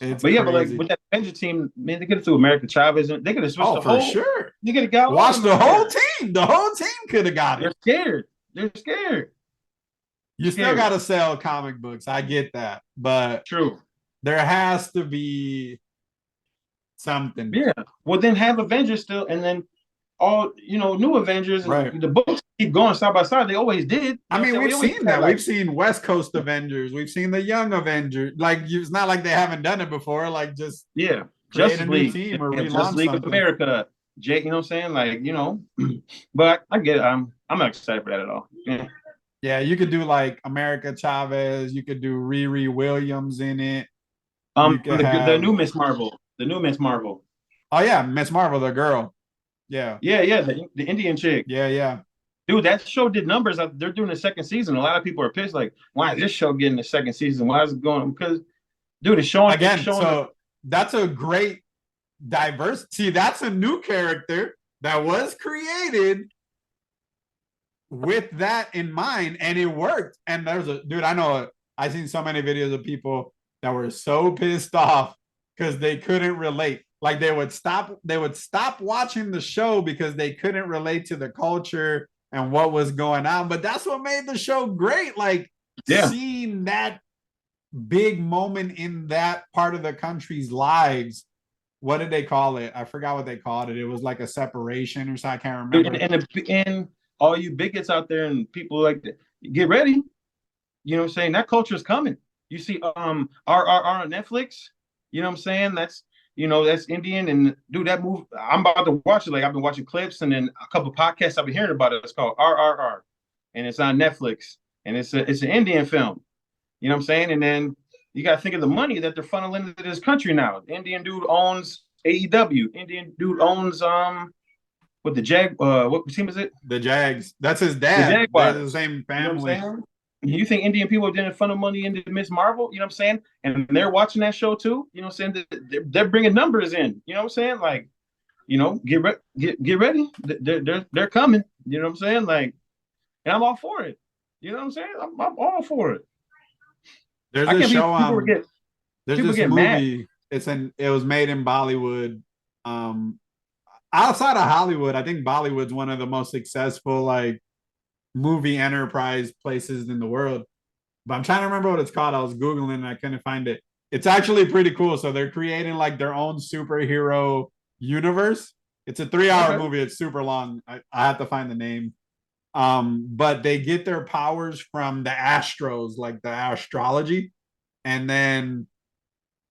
It's But yeah, but like crazy. with that Avenger team, man, they could have threw America Chavez, and they could have switched Oh, the for whole. sure. They could have got all Watch of the them whole there. team. The whole team could have got it. They're scared. They're scared. You still got to sell comic books. I get that, but True. there has to be something. Yeah. Well, then have Avengers still, and then all new Avengers, Right. and the books keep going side by side. They always did. I mean, we've seen that. Like, we've seen West Coast Avengers. We've seen the Young Avengers. Like, it's not like they haven't done it before. Like, just yeah, create Justice a new League, team or Justice relaunch League of something. America, Jake. You know what I'm saying? Like, but I get it. I'm not excited for that at all. Yeah. Yeah, you could do like America Chavez. You could do Riri Williams in it. You could The have. new Miss Marvel, the new Miss Marvel. Oh yeah, Miss Marvel, the girl. Yeah. Yeah, the Indian chick. Yeah. Dude, that show did numbers. They're doing the second season. A lot of people are pissed. Like, why is this show getting the second season? Why is it going? Because, dude, it's showing. Again, so that's a great diverse. See, that's a new character that was created with that in mind, and it worked. And there's a dude. I've seen so many videos of people that were so pissed off because they couldn't relate. Like they would stop watching the show because they couldn't relate to the culture and what was going on. But that's what made the show great. Like seeing that big moment in that part of the country's lives. What did they call it? I forgot what they called it. It was like a separation or something. I can't remember. And all you bigots out there and people like that, get ready. You know what I'm saying? That culture is coming. You see RRR on Netflix. You know what I'm saying? That's Indian. And dude, that movie, I'm about to watch it. Like I've been watching clips and then a couple podcasts I've been hearing about it. It's called RRR. And it's on Netflix. And it's an Indian film. You know what I'm saying? And then you got to think of the money that they're funneling into this country now. The Indian dude owns AEW. Indian dude owns what team is it? The Jags. That's his dad. The Jaguars. They're the same family. You know what I'm saying? You think Indian people didn't funnel money into Miss Marvel? You know what I'm saying? And they're watching that show too. You know what I'm saying? They're bringing numbers in. You know what I'm saying? Like, get ready. They're coming. You know what I'm saying? Like, and I'm all for it. You know what I'm saying? I'm all for it. There's a show there's this movie. Mad. It was made in Bollywood. Outside of Hollywood, I think Bollywood's one of the most successful like movie enterprise places in the world. But I'm trying to remember what it's called. I was Googling and I couldn't find it. It's actually pretty cool. So they're creating like their own superhero universe. It's a 3-hour movie. It's super long. I have to find the name. But they get their powers from the astros, like the astrology, and then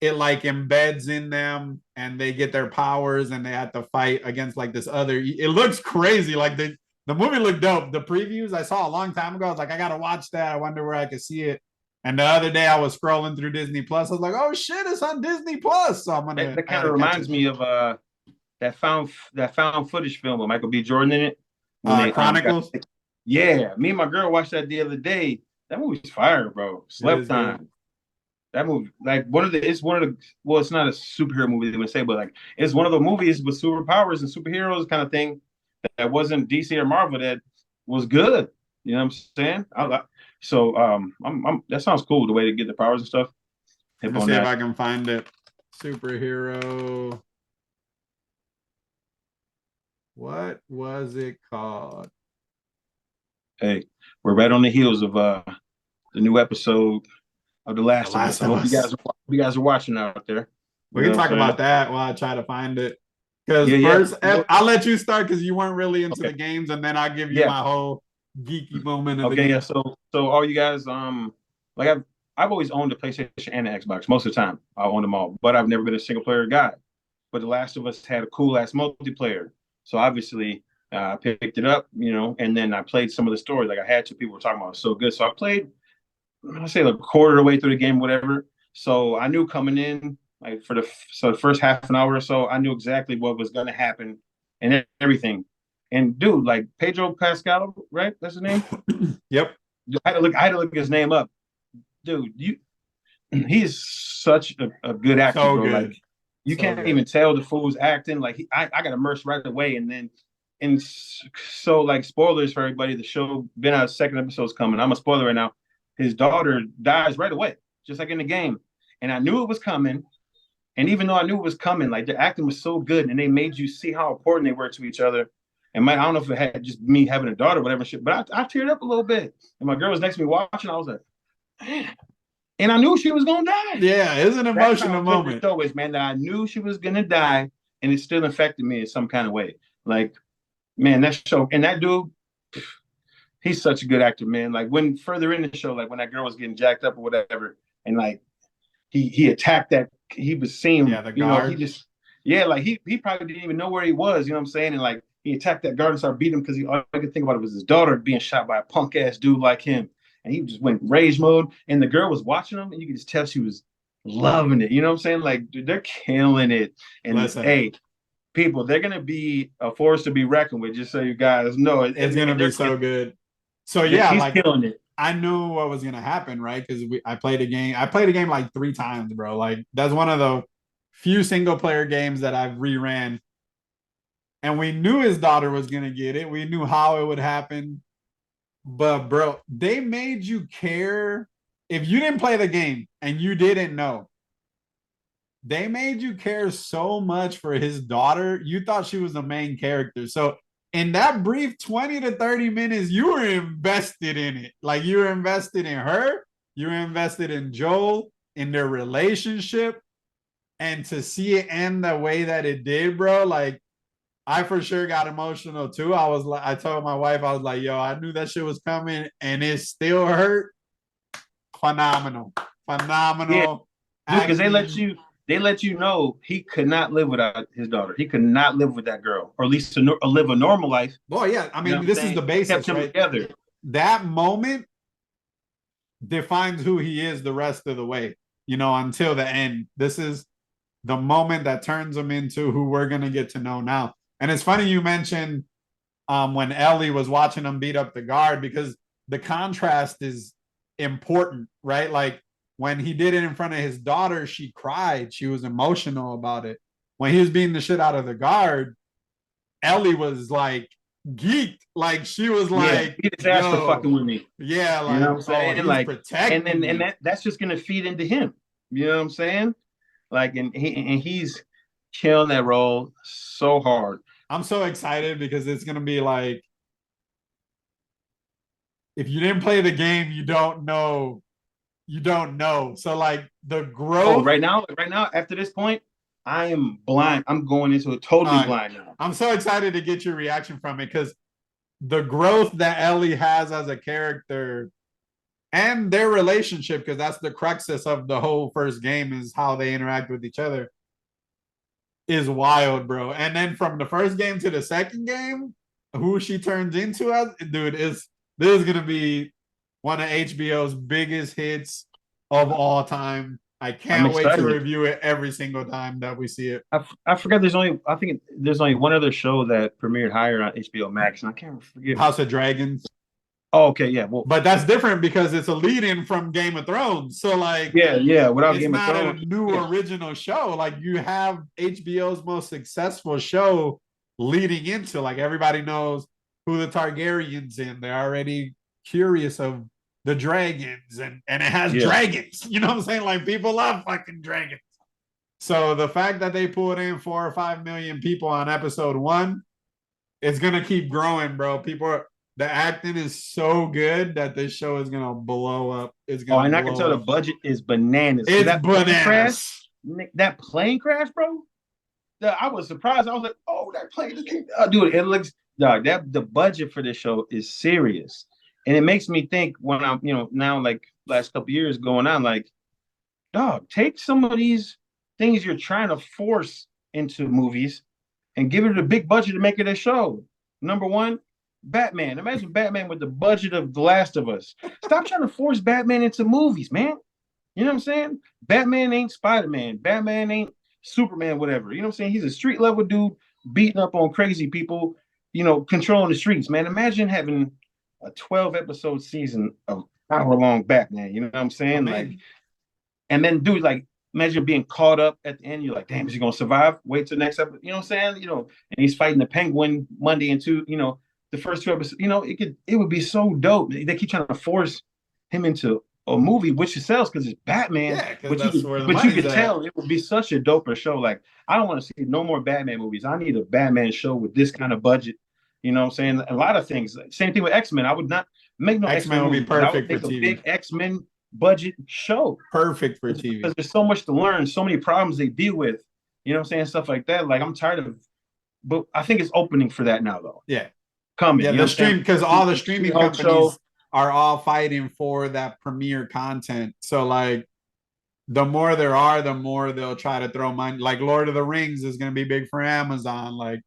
it like embeds in them and they get their powers and they have to fight against like this other. It looks crazy. Like the movie looked dope. The previews I saw a long time ago. I was like, I gotta watch that. I wonder where I could see it. And the other day I was scrolling through Disney Plus. I was like, oh shit, it's on Disney Plus. So I'm gonna. That kind of reminds me of that found footage film with Michael B. Jordan in it. Chronicles. Yeah, me and my girl watched that the other day. That movie's fire, bro. Slept time. Good. That movie, like it's not a superhero movie they would say, but like it's one of the movies with superpowers and superheroes kind of thing that wasn't DC or Marvel that was good. You know what I'm saying? That sounds cool, the way to get the powers and stuff. Let's see if I can find it. Superhero. What was it called? Hey, we're right on the heels of the new episode of The Last of Us. I hope you guys are watching out there. We can talk about that while I try to find it. Because first, I'll let you start because you weren't really into the games, and then I'll give you my whole geeky moment of the game. So all you guys, like I've always owned the PlayStation and the Xbox. Most of the time, I own them all, but I've never been a single player guy. But The Last of Us had a cool ass multiplayer. So obviously, I picked it up, and then I played some of the stories. Like I had to. People were talking about it was so good. So I played, I say, like a quarter of the way through the game, whatever. So I knew coming in, like so the first half an hour or so, I knew exactly what was going to happen and everything. And dude, like Pedro Pascal, right? That's his name. Yep. I had to look his name up. Dude, he's such a good actor, So bro. Like good. you So can't good. even tell the fool's acting. Like I got immersed right away, and so like spoilers for everybody. The show been out, second episode's coming. I'm a spoiler right now. His daughter dies right away, just like in the game, and I knew it was coming. And even though I knew it was coming, like the acting was so good, and they made you see how important they were to each other. And I don't know if it had just me having a daughter, whatever shit, but I teared up a little bit. And my girl was next to me watching. I was like, man. And I knew she was gonna die. Yeah, it's an That's how emotional good the moment. show is, man. That I knew she was gonna die, and it still affected me in some kind of way. Like, man, that show and that dude, he's such a good actor, man. Like when further in the show, like when that girl was getting jacked up or whatever, and like he attacked that, he was seeing, Yeah, the he guard. just, yeah, like he probably didn't even know where he was. You know what I'm saying? And like he attacked that guard and started beating him because all I could think about it was his daughter being shot by a punk ass dude like him. And he just went rage mode. And the girl was watching him, and you could just tell she was loving it. You know what I'm saying? Like, dude, they're killing it. And Listen, hey, people, they're gonna be a force to be reckoned with. Just so you guys know, it's gonna be so good. So yeah, she's like killing it. I knew what was gonna happen, right? Because I played a game. I played a game like 3 times, bro. Like that's one of the few single player games that I've reran. And we knew his daughter was gonna get it. We knew how it would happen. But bro, they made you care. If you didn't play the game and you didn't know, they made you care so much for his daughter. You thought she was the main character. So in that brief 20 to 30 minutes, you were invested in it. Like you were invested in her, you were invested in Joel, in their relationship. And to see it end the way that it did, bro, like I for sure got emotional too. I was like, I told my wife, I was like, yo, I knew that shit was coming and it still hurt. Phenomenal. Yeah, Phenomenal dude, because acting. they let you know he could not live without his daughter. He could not live with that girl, or at least to live a normal life. Boy, yeah. I You know mean, what I'm this is saying? the It kept basics, them right? together. That moment defines who he is the rest of the way, until the end. This is the moment that turns him into who we're going to get to know now. And it's funny you mentioned when Ellie was watching him beat up the guard because the contrast is important, right? Like when he did it in front of his daughter, she cried. She was emotional about it. When he was beating the shit out of the guard, Ellie was like geeked. Like she was Yeah, like, he just asked for yo, fucking with me. yeah, You know like, what I'm oh, saying? he's Like, and protecting then me. that's just gonna feed into him. You know what I'm saying? Like, and he's killing that role so hard. I'm so excited because it's gonna be like if you didn't play the game, you don't know. You don't know. So like the Oh, growth. right now, after this point, I am blind. I'm going into it totally blind now. I'm so excited to get your reaction from it because the growth that Ellie has as a character and their relationship, because that's the cruxus of the whole first game, is how they interact with each other, is wild, bro. And then from the first game to the second game, who she turns into as dude is this is gonna be one of HBO's biggest hits of all time. I I'm can't wait to excited. review it every single time that we see it. I forgot. I think there's only one other show that premiered higher on HBO Max, and I can't forget. House of Dragons. Oh, okay, yeah. Well, But that's different because it's a lead-in from Game of Thrones. So like yeah. Without it's Game of not a Thrones, new yeah, original show. Like you have HBO's most successful show leading into like everybody knows who the Targaryens in. They're already curious of the dragons and it has yeah. dragons. You know what I'm saying? Like people love fucking dragons. So the fact that they pulled in 4 or 5 million people on episode one, it's gonna keep growing, bro. The acting is so good that this show is gonna blow up. It's Oh, gonna and I can blow tell the up. budget is bananas. Cause It's bananas. that plane crash, bro. I was surprised. I was like, oh, that plane just came. Dude, it looks, dog. That the budget for this show is serious, and it makes me think when I'm, now like last couple years going on, like, dog, take some of these things you're trying to force into movies and give it a big budget to make it a show. Number one, Batman. Imagine Batman with the budget of The Last of Us. Stop trying to force Batman into movies, man. You know what I'm saying? Batman ain't Spider-Man. Batman ain't Superman, whatever. You know what I'm saying? He's a street level dude beating up on crazy people, controlling the streets, man. Imagine having a 12 episode season of hour long Batman. You know what I'm saying? Like, and then dude, like, imagine being caught up at the end. You're like, damn, is he gonna survive? Wait till next episode. You know what I'm saying? And he's fighting the Penguin Monday and two. The first two episodes. It would be so dope. They keep trying to force him into a movie, which it sells because it's Batman. Yeah, but you could tell it would be such a doper show. Like, I don't want to see no more Batman movies. I need a Batman show with this kind of budget. You know what I'm saying? A lot of things. Same thing with X-Men. I would not make no X-Men would be perfect for TV. A big X-Men budget show. Perfect for TV. Because there's so much to learn, so many problems they deal with. You know what I'm saying? Stuff like that. Like, I'm tired of, but I think it's opening for that now, though. Yeah. Coming. Yeah, the stream, because all the streaming companies are all fighting for that premiere content. So, like, the more there are, the more they'll try to throw money. Like, Lord of the Rings is going to be big for Amazon. Like,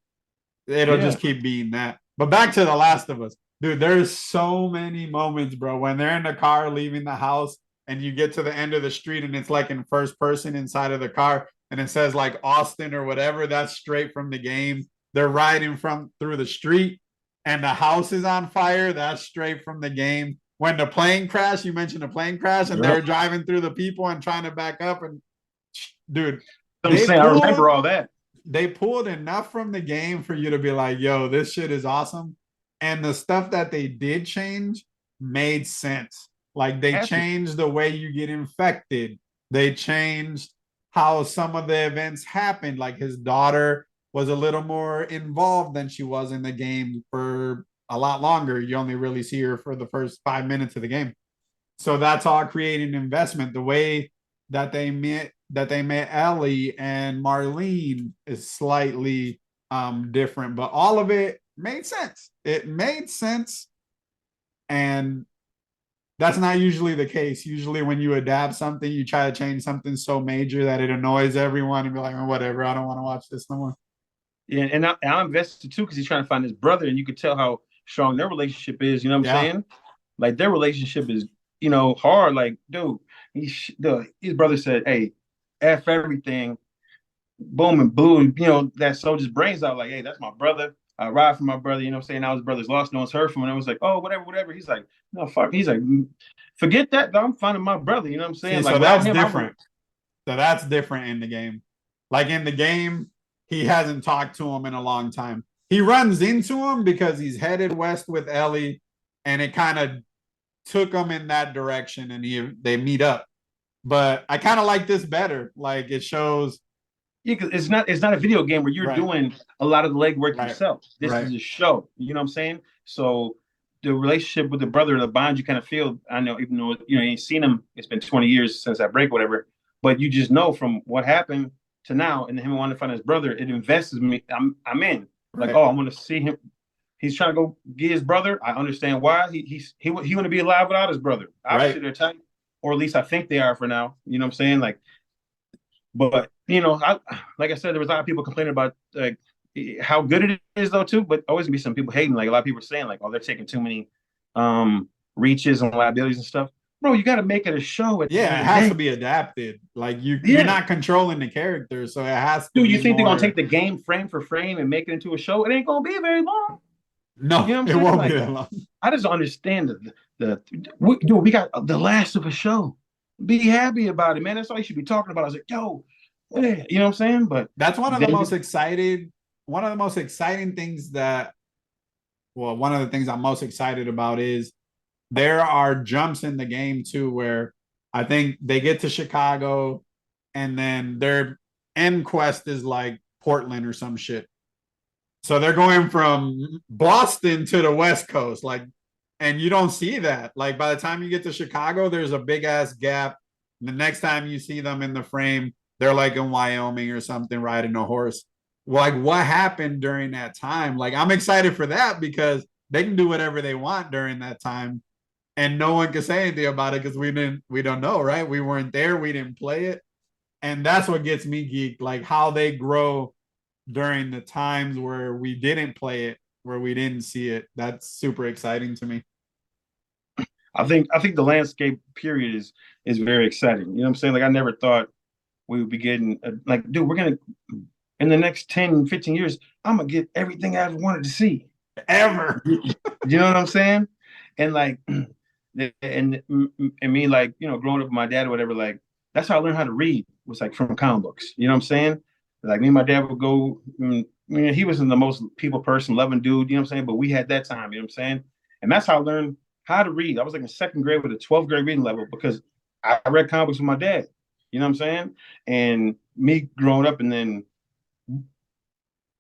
it'll just keep being that. But back to The Last of Us. Dude, there's so many moments, bro, when they're in the car leaving the house and you get to the end of the street and it's like in first person inside of the car and it says like Austin or whatever. That's straight from the game. They're riding through the street and the house is on fire. That's straight from the game. When the plane crash, you mentioned the plane crash, and they're driving through the people and trying to back up. And dude, I remember all that. They pulled enough from the game for you to be like, yo, this shit is awesome. And the stuff that they did change made sense. Like, they changed the way you get infected. They changed how some of the events happened. Like, his daughter was a little more involved than she was in the game for a lot longer. You only really see her for the first 5 minutes of the game. So that's all creating investment. The way that they met Ellie and Marlene is slightly different, but all of it made sense. It made sense. And that's not usually the case. Usually when you adapt something, you try to change something so major that it annoys everyone and be like, oh, whatever, I don't want to watch this no more. Yeah, and I'm invested too because he's trying to find his brother, and you could tell how strong their relationship is. You know what I'm saying? Like, their relationship is, hard. Like, dude, his brother said, "Hey, F everything," boom, and blew, that soldier's brains out. Like, hey, that's my brother. I ride for my brother. You know what I'm saying? Now his brother's lost, no one's heard from him. And I was like, oh, whatever. He's like, no, fuck. He's like, forget that. I'm finding my brother. You know what I'm saying? See, like, so that's different. So that's different in the game. Like, in the game, he hasn't talked to him in a long time. He runs into him because he's headed west with Ellie, and it kind of took him in that direction, and they meet up. But I kind of like this better. Like, it shows. Yeah, because it's not a video game where you're doing a lot of the legwork yourself. This is a show. You know what I'm saying? So the relationship with the brother, the bond you kind of feel. I know, even though you ain't seen him, it's been 20 years since that break, whatever. But you just know from what happened to now, and him wanting to find his brother, it invests me. I'm in. Like, oh, I want to see him. He's trying to go get his brother. I understand why he want to be alive without his brother. Obviously, they're tight, or at least I think they are for now. You know what I'm saying? Like, but like I said, there was a lot of people complaining about like how good it is though too. But always gonna be some people hating. Like, a lot of people are saying like, oh, they're taking too many reaches and liabilities and stuff. Bro, you got to make it a show. It has to be adapted. Like, you're not controlling the characters, so it has to. Dude, you think they're gonna take the game frame for frame and make it into a show? It ain't gonna be very long. No, you know what I'm saying? Won't be that long. I just don't understand we got the Last of a show. Be happy about it, man. That's all you should be talking about. I was like, yo, yeah, you know what I'm saying? But that's one of the most exciting things one of the things I'm most excited about is there are jumps in the game too where I think they get to Chicago and then their end quest is like Portland or some shit. So they're going from Boston to the West Coast, like, and you don't see that. Like, by the time you get to Chicago, there's a big ass gap. The next time you see them in the frame, they're like in Wyoming or something riding a horse. Like, what happened during that time? Like, I'm excited for that because they can do whatever they want during that time. And no one can say anything about it because we don't know, right? We weren't there. We didn't play it. And that's what gets me geeked, like how they grow during the times where we didn't play it, where we didn't see it. That's super exciting to me. I think the landscape period is very exciting. You know what I'm saying? Like I never thought we would be getting like, dude, we're gonna in the next 10, 15 years, I'm gonna get everything I ever wanted to see. Ever. You know what I'm saying? And like and me, like, you know, growing up with my dad or whatever, like that's how I learned how to read, was like from comic books. You know what I'm saying? Like me and my dad would go, I mean, he wasn't the most people person, loving dude, you know what I'm saying? But we had that time, you know what I'm saying? And that's how I learned how to read. I was like in second grade with a 12th grade reading level because I read comic books with my dad. You know what I'm saying? And me growing up, and then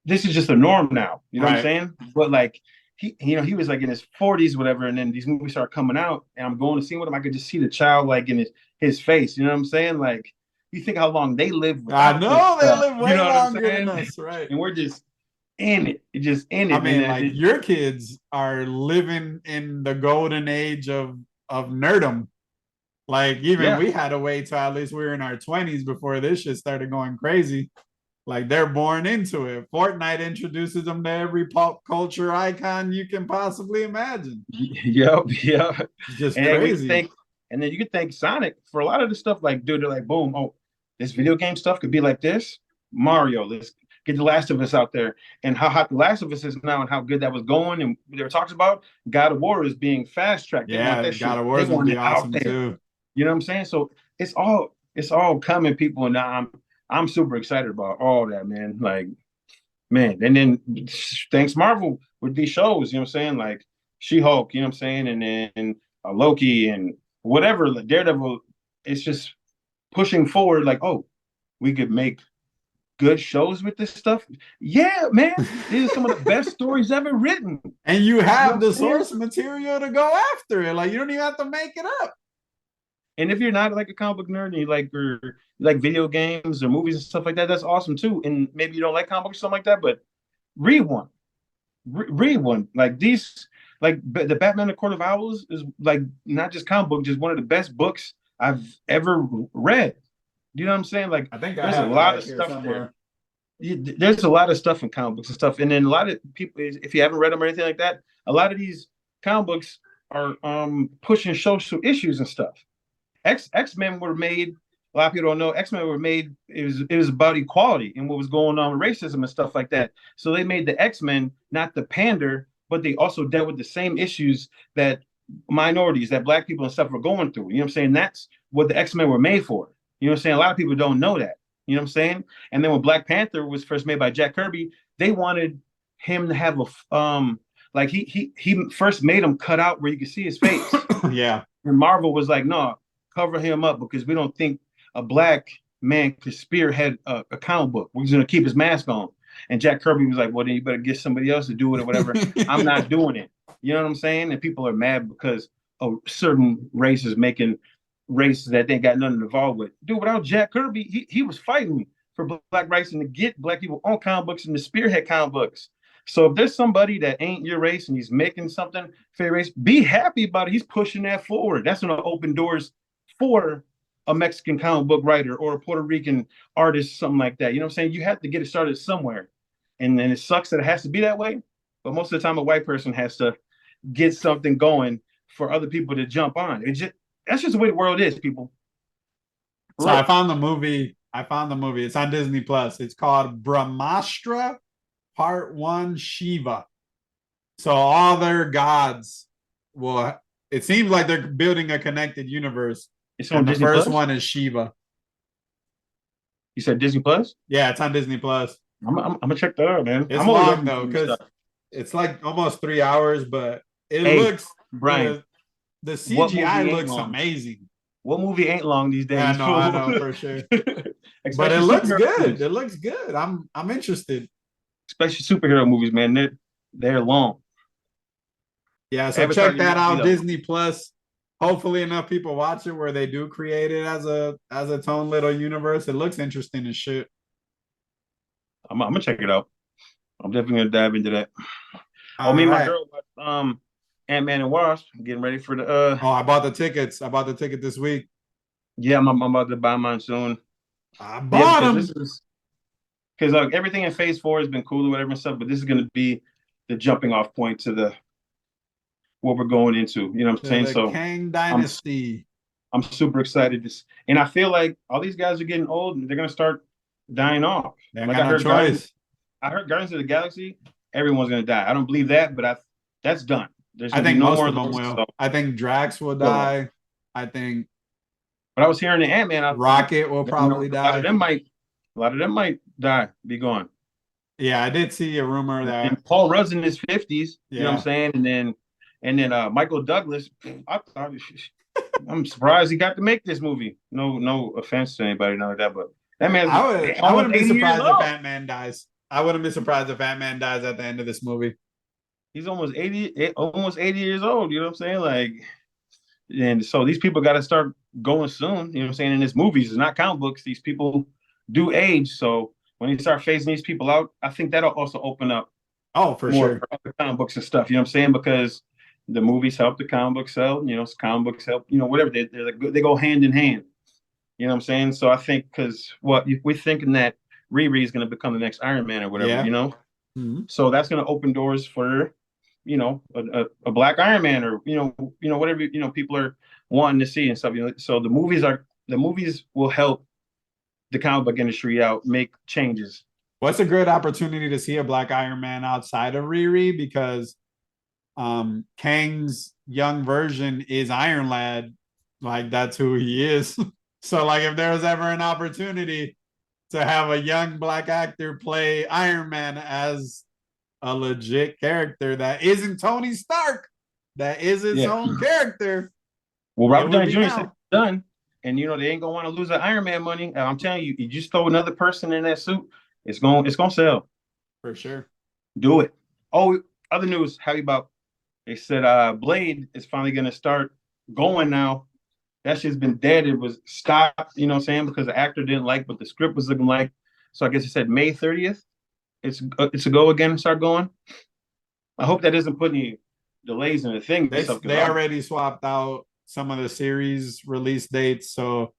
this is just the norm now. You know what I'm Right. saying? But like he was like in his 40s, whatever, and then these movies start coming out, and I'm going to see with him. I could just see the child like in his face. You know what I'm saying? Like you think how long they live I without this know they stuff. live You way know what I'm longer than saying? us, right? And we're just in it, just in I it. mean, like your kids are living in the golden age of nerdom. Like even yeah, we had to wait till at least we were in our 20s before this shit started going crazy. Like they're born into it. Fortnite introduces them to every pop culture icon you can possibly imagine. yep, yeah. It's just And then we crazy. think, and then you could thank Sonic for a lot of the stuff. Like, dude, they're like, boom, oh, this video game stuff could be like this. Mario, let's get The Last of Us out there, and how hot The Last of Us is now, and how good that was going. And they were talks about God of War is being fast tracked. They want Yeah, that God shit. of War They is gonna want be it out awesome there. too. You know what I'm saying? So it's all coming, people, and now I'm super excited about all that, man. Like, man, and then thanks Marvel with these shows, you know what I'm saying? Like She-Hulk, you know what I'm saying? And then Loki and whatever, like Daredevil, it's just pushing forward, like, oh, we could make good shows with this stuff. Yeah, man. These are some of the best stories ever written. And you You know have what I'm the saying? source material to go after it. Like you don't even have to make it up. And if you're not like a comic book nerd and you like video games or movies and stuff like that, that's awesome too. And maybe you don't like comic books or something like that, but read one. Read one. Like these, like the Batman: The Court of Owls is like not just comic book, just one of the best books I've ever read. You know what I'm saying? Like I think I there's a have it lot back of here stuff there. somewhere. There's a lot of stuff in comic books and stuff, and then a lot of people, if you haven't read them or anything like that, a lot of these comic books are pushing social issues and stuff. X-Men were made. A lot of people don't know X-Men were made. It was about equality and what was going on with racism and stuff like that. So they made the X-Men not the pander, but they also dealt with the same issues that minorities, that black people and stuff were going through. You know what I'm saying? That's what the X-Men were made for. You know what I'm saying? A lot of people don't know that. You know what I'm saying? And then when Black Panther was first made by Jack Kirby, they wanted him to have like he first made him cut out where you could see his face. Yeah. And Marvel was like, no, cover him up because we don't think a black man could spearhead a comic book. We're just gonna keep his mask on. And Jack Kirby was like, well, then you better get somebody else to do it or whatever. I'm not doing it. You know what I'm saying? And people are mad because of certain races making races that they got nothing involved with. Dude, without Jack Kirby, he was fighting for black rights and to get black people on comic books and to spearhead comic books. So if there's somebody that ain't your race and he's making something for your race, be happy about it. He's pushing that forward. That's gonna open doors for a Mexican comic book writer or a Puerto Rican artist, something like that. You know what I'm saying? You have to get it started somewhere. And then it sucks that it has to be that way. But most of the time, a white person has to get something going for other people to jump on. That's just the way the world is, people. So I found the movie. It's on Disney Plus. It's called Brahmastra Part One Shiva. So all their gods will. It seems like they're building a connected universe. It's on And the Disney first Plus? one is Shiva. You said Disney Plus? Yeah, it's on Disney Plus. I'm gonna check that out, man. It's I'm always long open though, for new because stuff. it's like almost 3 hours, but it Hey, looks Brian, the what CGI movie ain't looks long? amazing. What movie ain't long these Yeah, days, I fool? know for sure. But it Especially looks superhero good. movies. It looks good. I'm interested. Especially superhero movies, man. They're long. Yeah, so Avatar check didn't that need to be out. that long. Disney Plus. Hopefully enough people watch it where they do create it as its own little universe. It looks interesting as shit. I'm gonna check it out. I'm definitely gonna dive into that. Oh, All me and my right. girl watched Ant-Man and Wasp. Getting ready for the Oh, I bought the tickets. I bought the ticket this week. yeah, I'm about to buy mine soon. I Yeah, bought because this them. is because everything in Phase 4 has been cool or whatever and stuff, but this is going to be the jumping off point to the what we're going into. You know what I'm To saying? the So Kang I'm Dynasty. I'm super excited. And I feel like all these guys are getting old and they're gonna start dying off. They ain't Like got no choice. I heard Guardians of the Galaxy, everyone's gonna die. I don't believe that, but that's done. There's I gonna be think no most more of of them those. will. So, I think Drax will die. I think but I was hearing the Ant-Man, I was like, Rocket will probably a lot of die. them might die, be gone. Yeah, I did see a rumor that And Paul Rudd's in his 50s, you know what I'm yeah. saying? And then Michael Douglas, I thought I'm surprised he got to make this movie. No offense to anybody, none like that, but that man's I almost wouldn't be 80 years surprised if old. Ant-Man dies. I wouldn't be surprised if Ant-Man dies at the end of this movie. He's almost 80 years old. You know what I'm saying? Like, and so these people got to start going soon. You know what I'm saying? In this movies, it's not comic books. These people do age. So when you start phasing these people out, I think that'll also open up Oh, for more sure. for other comic books and stuff. You know what I'm saying? Because the movies help the comic books sell. Comic books help. Whatever they go hand in hand. You know what I'm saying? So I think because we're thinking that Riri is going to become the next Iron Man or whatever. Yeah. Mm-hmm. So that's going to open doors for a black Iron Man or whatever people are wanting to see and stuff. So the movies will help the comic book industry out, make changes. What's a good opportunity to see a black Iron Man outside of Riri? Because Kang's young version is Iron Lad. Like that's who he is. So like if there was ever an opportunity to have a young black actor play Iron Man as a legit character that isn't Tony Stark, that is its Yeah. own character. Well, Robert Downey Jr. said Now. it's done, and they ain't gonna want to lose that Iron Man money. And I'm telling you, you just throw another person in that suit, it's gonna sell. For sure. Do it. Oh, other news. How about they said Blade is finally gonna start going now. That shit's been dead. It was stopped, you know what I'm saying, because the actor didn't like what the script was looking like. So I guess it said May 30th. It's a go again and start going. I hope that doesn't put any delays in the thing. They already swapped out some of the series release dates, so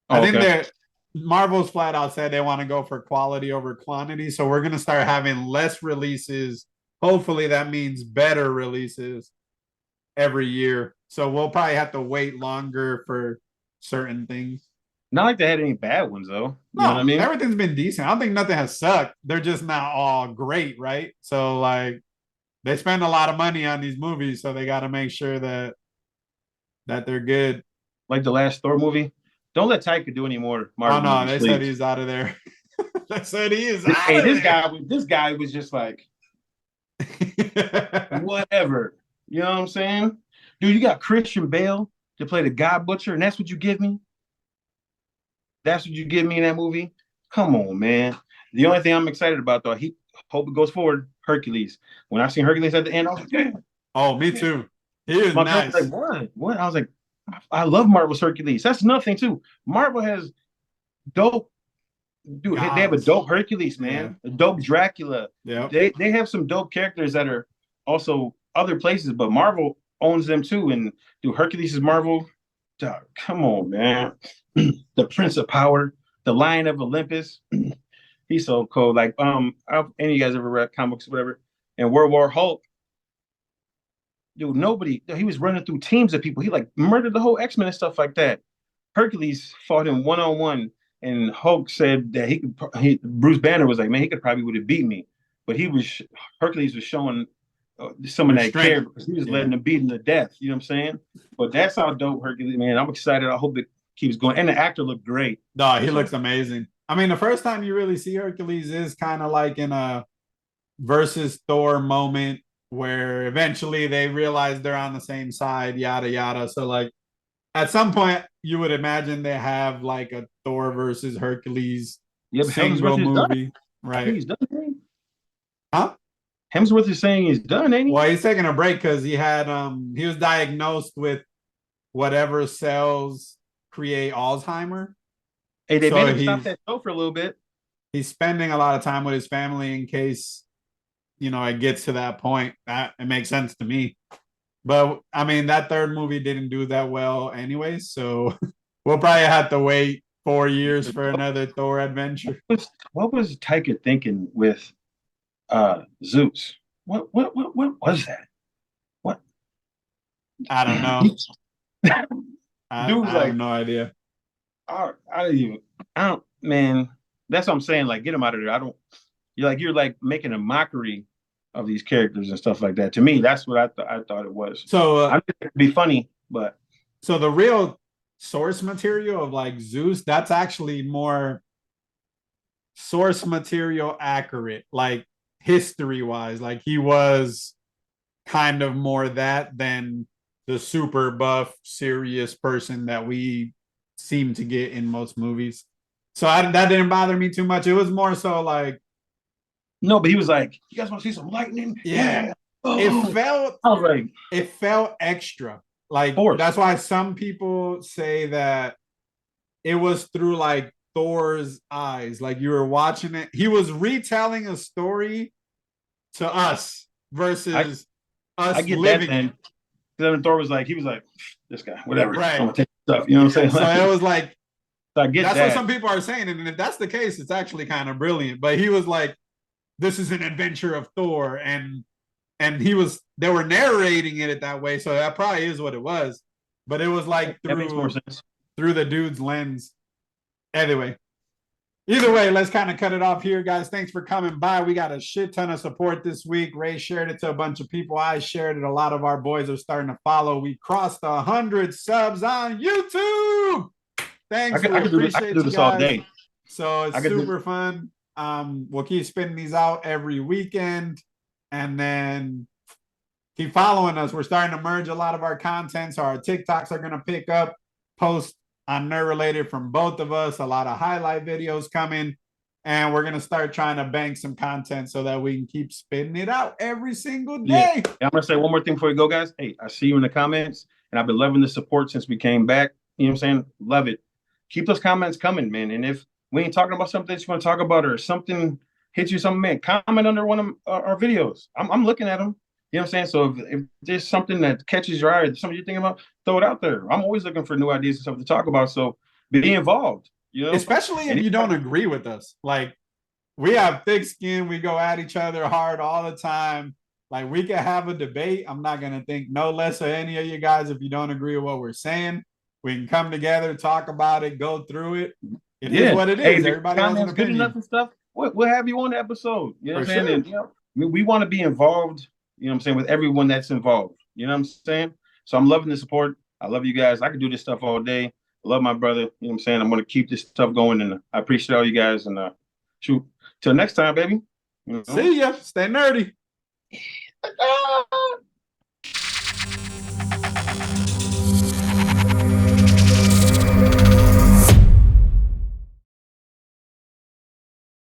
I think okay. that Marvel's flat out said they want to go for quality over quantity. So we're gonna start having less releases. Hopefully, that means better releases every year. So we'll probably have to wait longer for certain things. Not like they had any bad ones though. You know what I No, mean? everything's been decent. I don't think nothing has sucked. They're just not all great, right? So like they spend a lot of money on these movies, so they got to make sure that they're good. Like the last Thor movie. Don't let Taika do any more Oh Marvel no, movies, they said please. he's out of there. They said he is out Hey, of there. this guy was just like whatever. You know what I'm saying? Dude, you got Christian Bale to play the God Butcher, and that's what you give me? That's what you give me in that movie? Come on, man. The only thing I'm excited about, though, he hope it goes forward, Hercules. When I seen Hercules at the end, I was like, damn. Oh, me too. He is My girl was nice. like, what? What? I was like, I love Marvel's Hercules. That's nothing, too. Marvel has dope, dude, they have a Gods. dope Hercules, Yeah. man. A dope Dracula. Yep. They have some dope characters that are also other places, but Marvel owns them too. And dude, Hercules is Marvel. Dude, come on, man. The Prince of Power, the Lion of Olympus. He's so cool. Like, any of you guys ever read comics, whatever? And World War Hulk, dude, he was running through teams of people. He like murdered the whole X-Men and stuff like that. Hercules fought him one-on-one, and Hulk said that Bruce Banner was like, man, he could probably would have beat me, but Hercules was showing some of that care because he was letting him beat him to death. You know what I'm saying? But that's how dope Hercules, man. I'm excited. I hope it keeps going. And the actor looked great. No, he looks amazing. I mean, the first time you really see Hercules is kind of like in a versus Thor moment where eventually they realize they're on the same side, yada yada. So like at some point you would imagine they have like a Thor versus Hercules single movie, right? I think he's done. Huh? Hemsworth is saying he's done, ain't he? Well, he's taking a break because he was diagnosed with whatever cells create Alzheimer. Hey, they made him stop that show for a little bit. He's spending a lot of time with his family in case it gets to that point. That it makes sense to me. But I mean, that third movie didn't do that well anyway, so we'll probably have to wait 4 years for another Thor adventure. What was Taika thinking with Zeus? What was that? What? I don't know. Dude was I have no idea. I don't even. I don't. Man, that's what I'm saying. Like, get him out of there. I don't. You're like making a mockery of these characters and stuff like that. To me, that's what I thought it was. So I mean, it'd be funny, but so the real source material of like Zeus, that's actually more source material accurate, like history wise. Like he was kind of more that than the super buff, serious person that we seem to get in most movies. So that didn't bother me too much. It was more so like, no, but he was like, "You guys want to see some lightning?" Yeah. It felt. I was like, it felt extra. Like forced. that's why some people say that it was through like Thor's eyes. Like you were watching it. He was retelling a story to us versus us I get living that, it. Then Thor was like, he was like, "This guy, whatever. Right. I'm gonna take stuff." You know what I'm saying? So it was like, so I get that's that. what some people are saying, and if that's the case, it's actually kind of brilliant. But he was like, "This is an adventure of Thor," and they were narrating it that way, so that probably is what it was. But it was like that makes more sense. Through the dude's lens. Anyway, either way, let's kind of cut it off here, guys. Thanks for coming by. We got a shit ton of support this week. Ray shared it to a bunch of people. I shared it. A lot of our boys are starting to follow. We crossed 100 subs on YouTube. Thanks. I could do this all day. So it's super fun. We'll keep spinning these out every weekend, and then keep following us. We're starting to merge a lot of our content, so our TikToks are going to pick up posts on Nerd Related from both of us, a lot of highlight videos coming, and we're going to start trying to bank some content so that we can keep spitting it out every single day. Yeah. I'm going to say one more thing before you go, guys. Hey, I see you in the comments, and I've been loving the support since we came back. You know what I'm saying? Love it. Keep those comments coming, man. And if we ain't talking about something that you want to talk about or something hits you, something, man, comment under one of our videos. I'm looking at them. You know what I'm saying? So if there's something that catches your eye or something you're thinking about, throw it out there. I'm always looking for new ideas and stuff to talk about. So be involved, you know? Especially if you don't agree with us. Like, we have thick skin. We go at each other hard all the time. Like, we can have a debate. I'm not going to think no less of any of you guys if you don't agree with what we're saying. We can come together, talk about it, go through it. It is what it is. Hey, everybody has an opinion. Good enough and stuff. We'll have you on the episode. You know what I'm saying? Sure. And, you know, we want to be involved. You know what I'm saying, with everyone that's involved. You know what I'm saying? So I'm loving the support. I love you guys. I can do this stuff all day. I love my brother. You know what I'm saying? I'm going to keep this stuff going, and I appreciate all you guys. And shoot, till next time, baby. You know? See ya. Stay nerdy.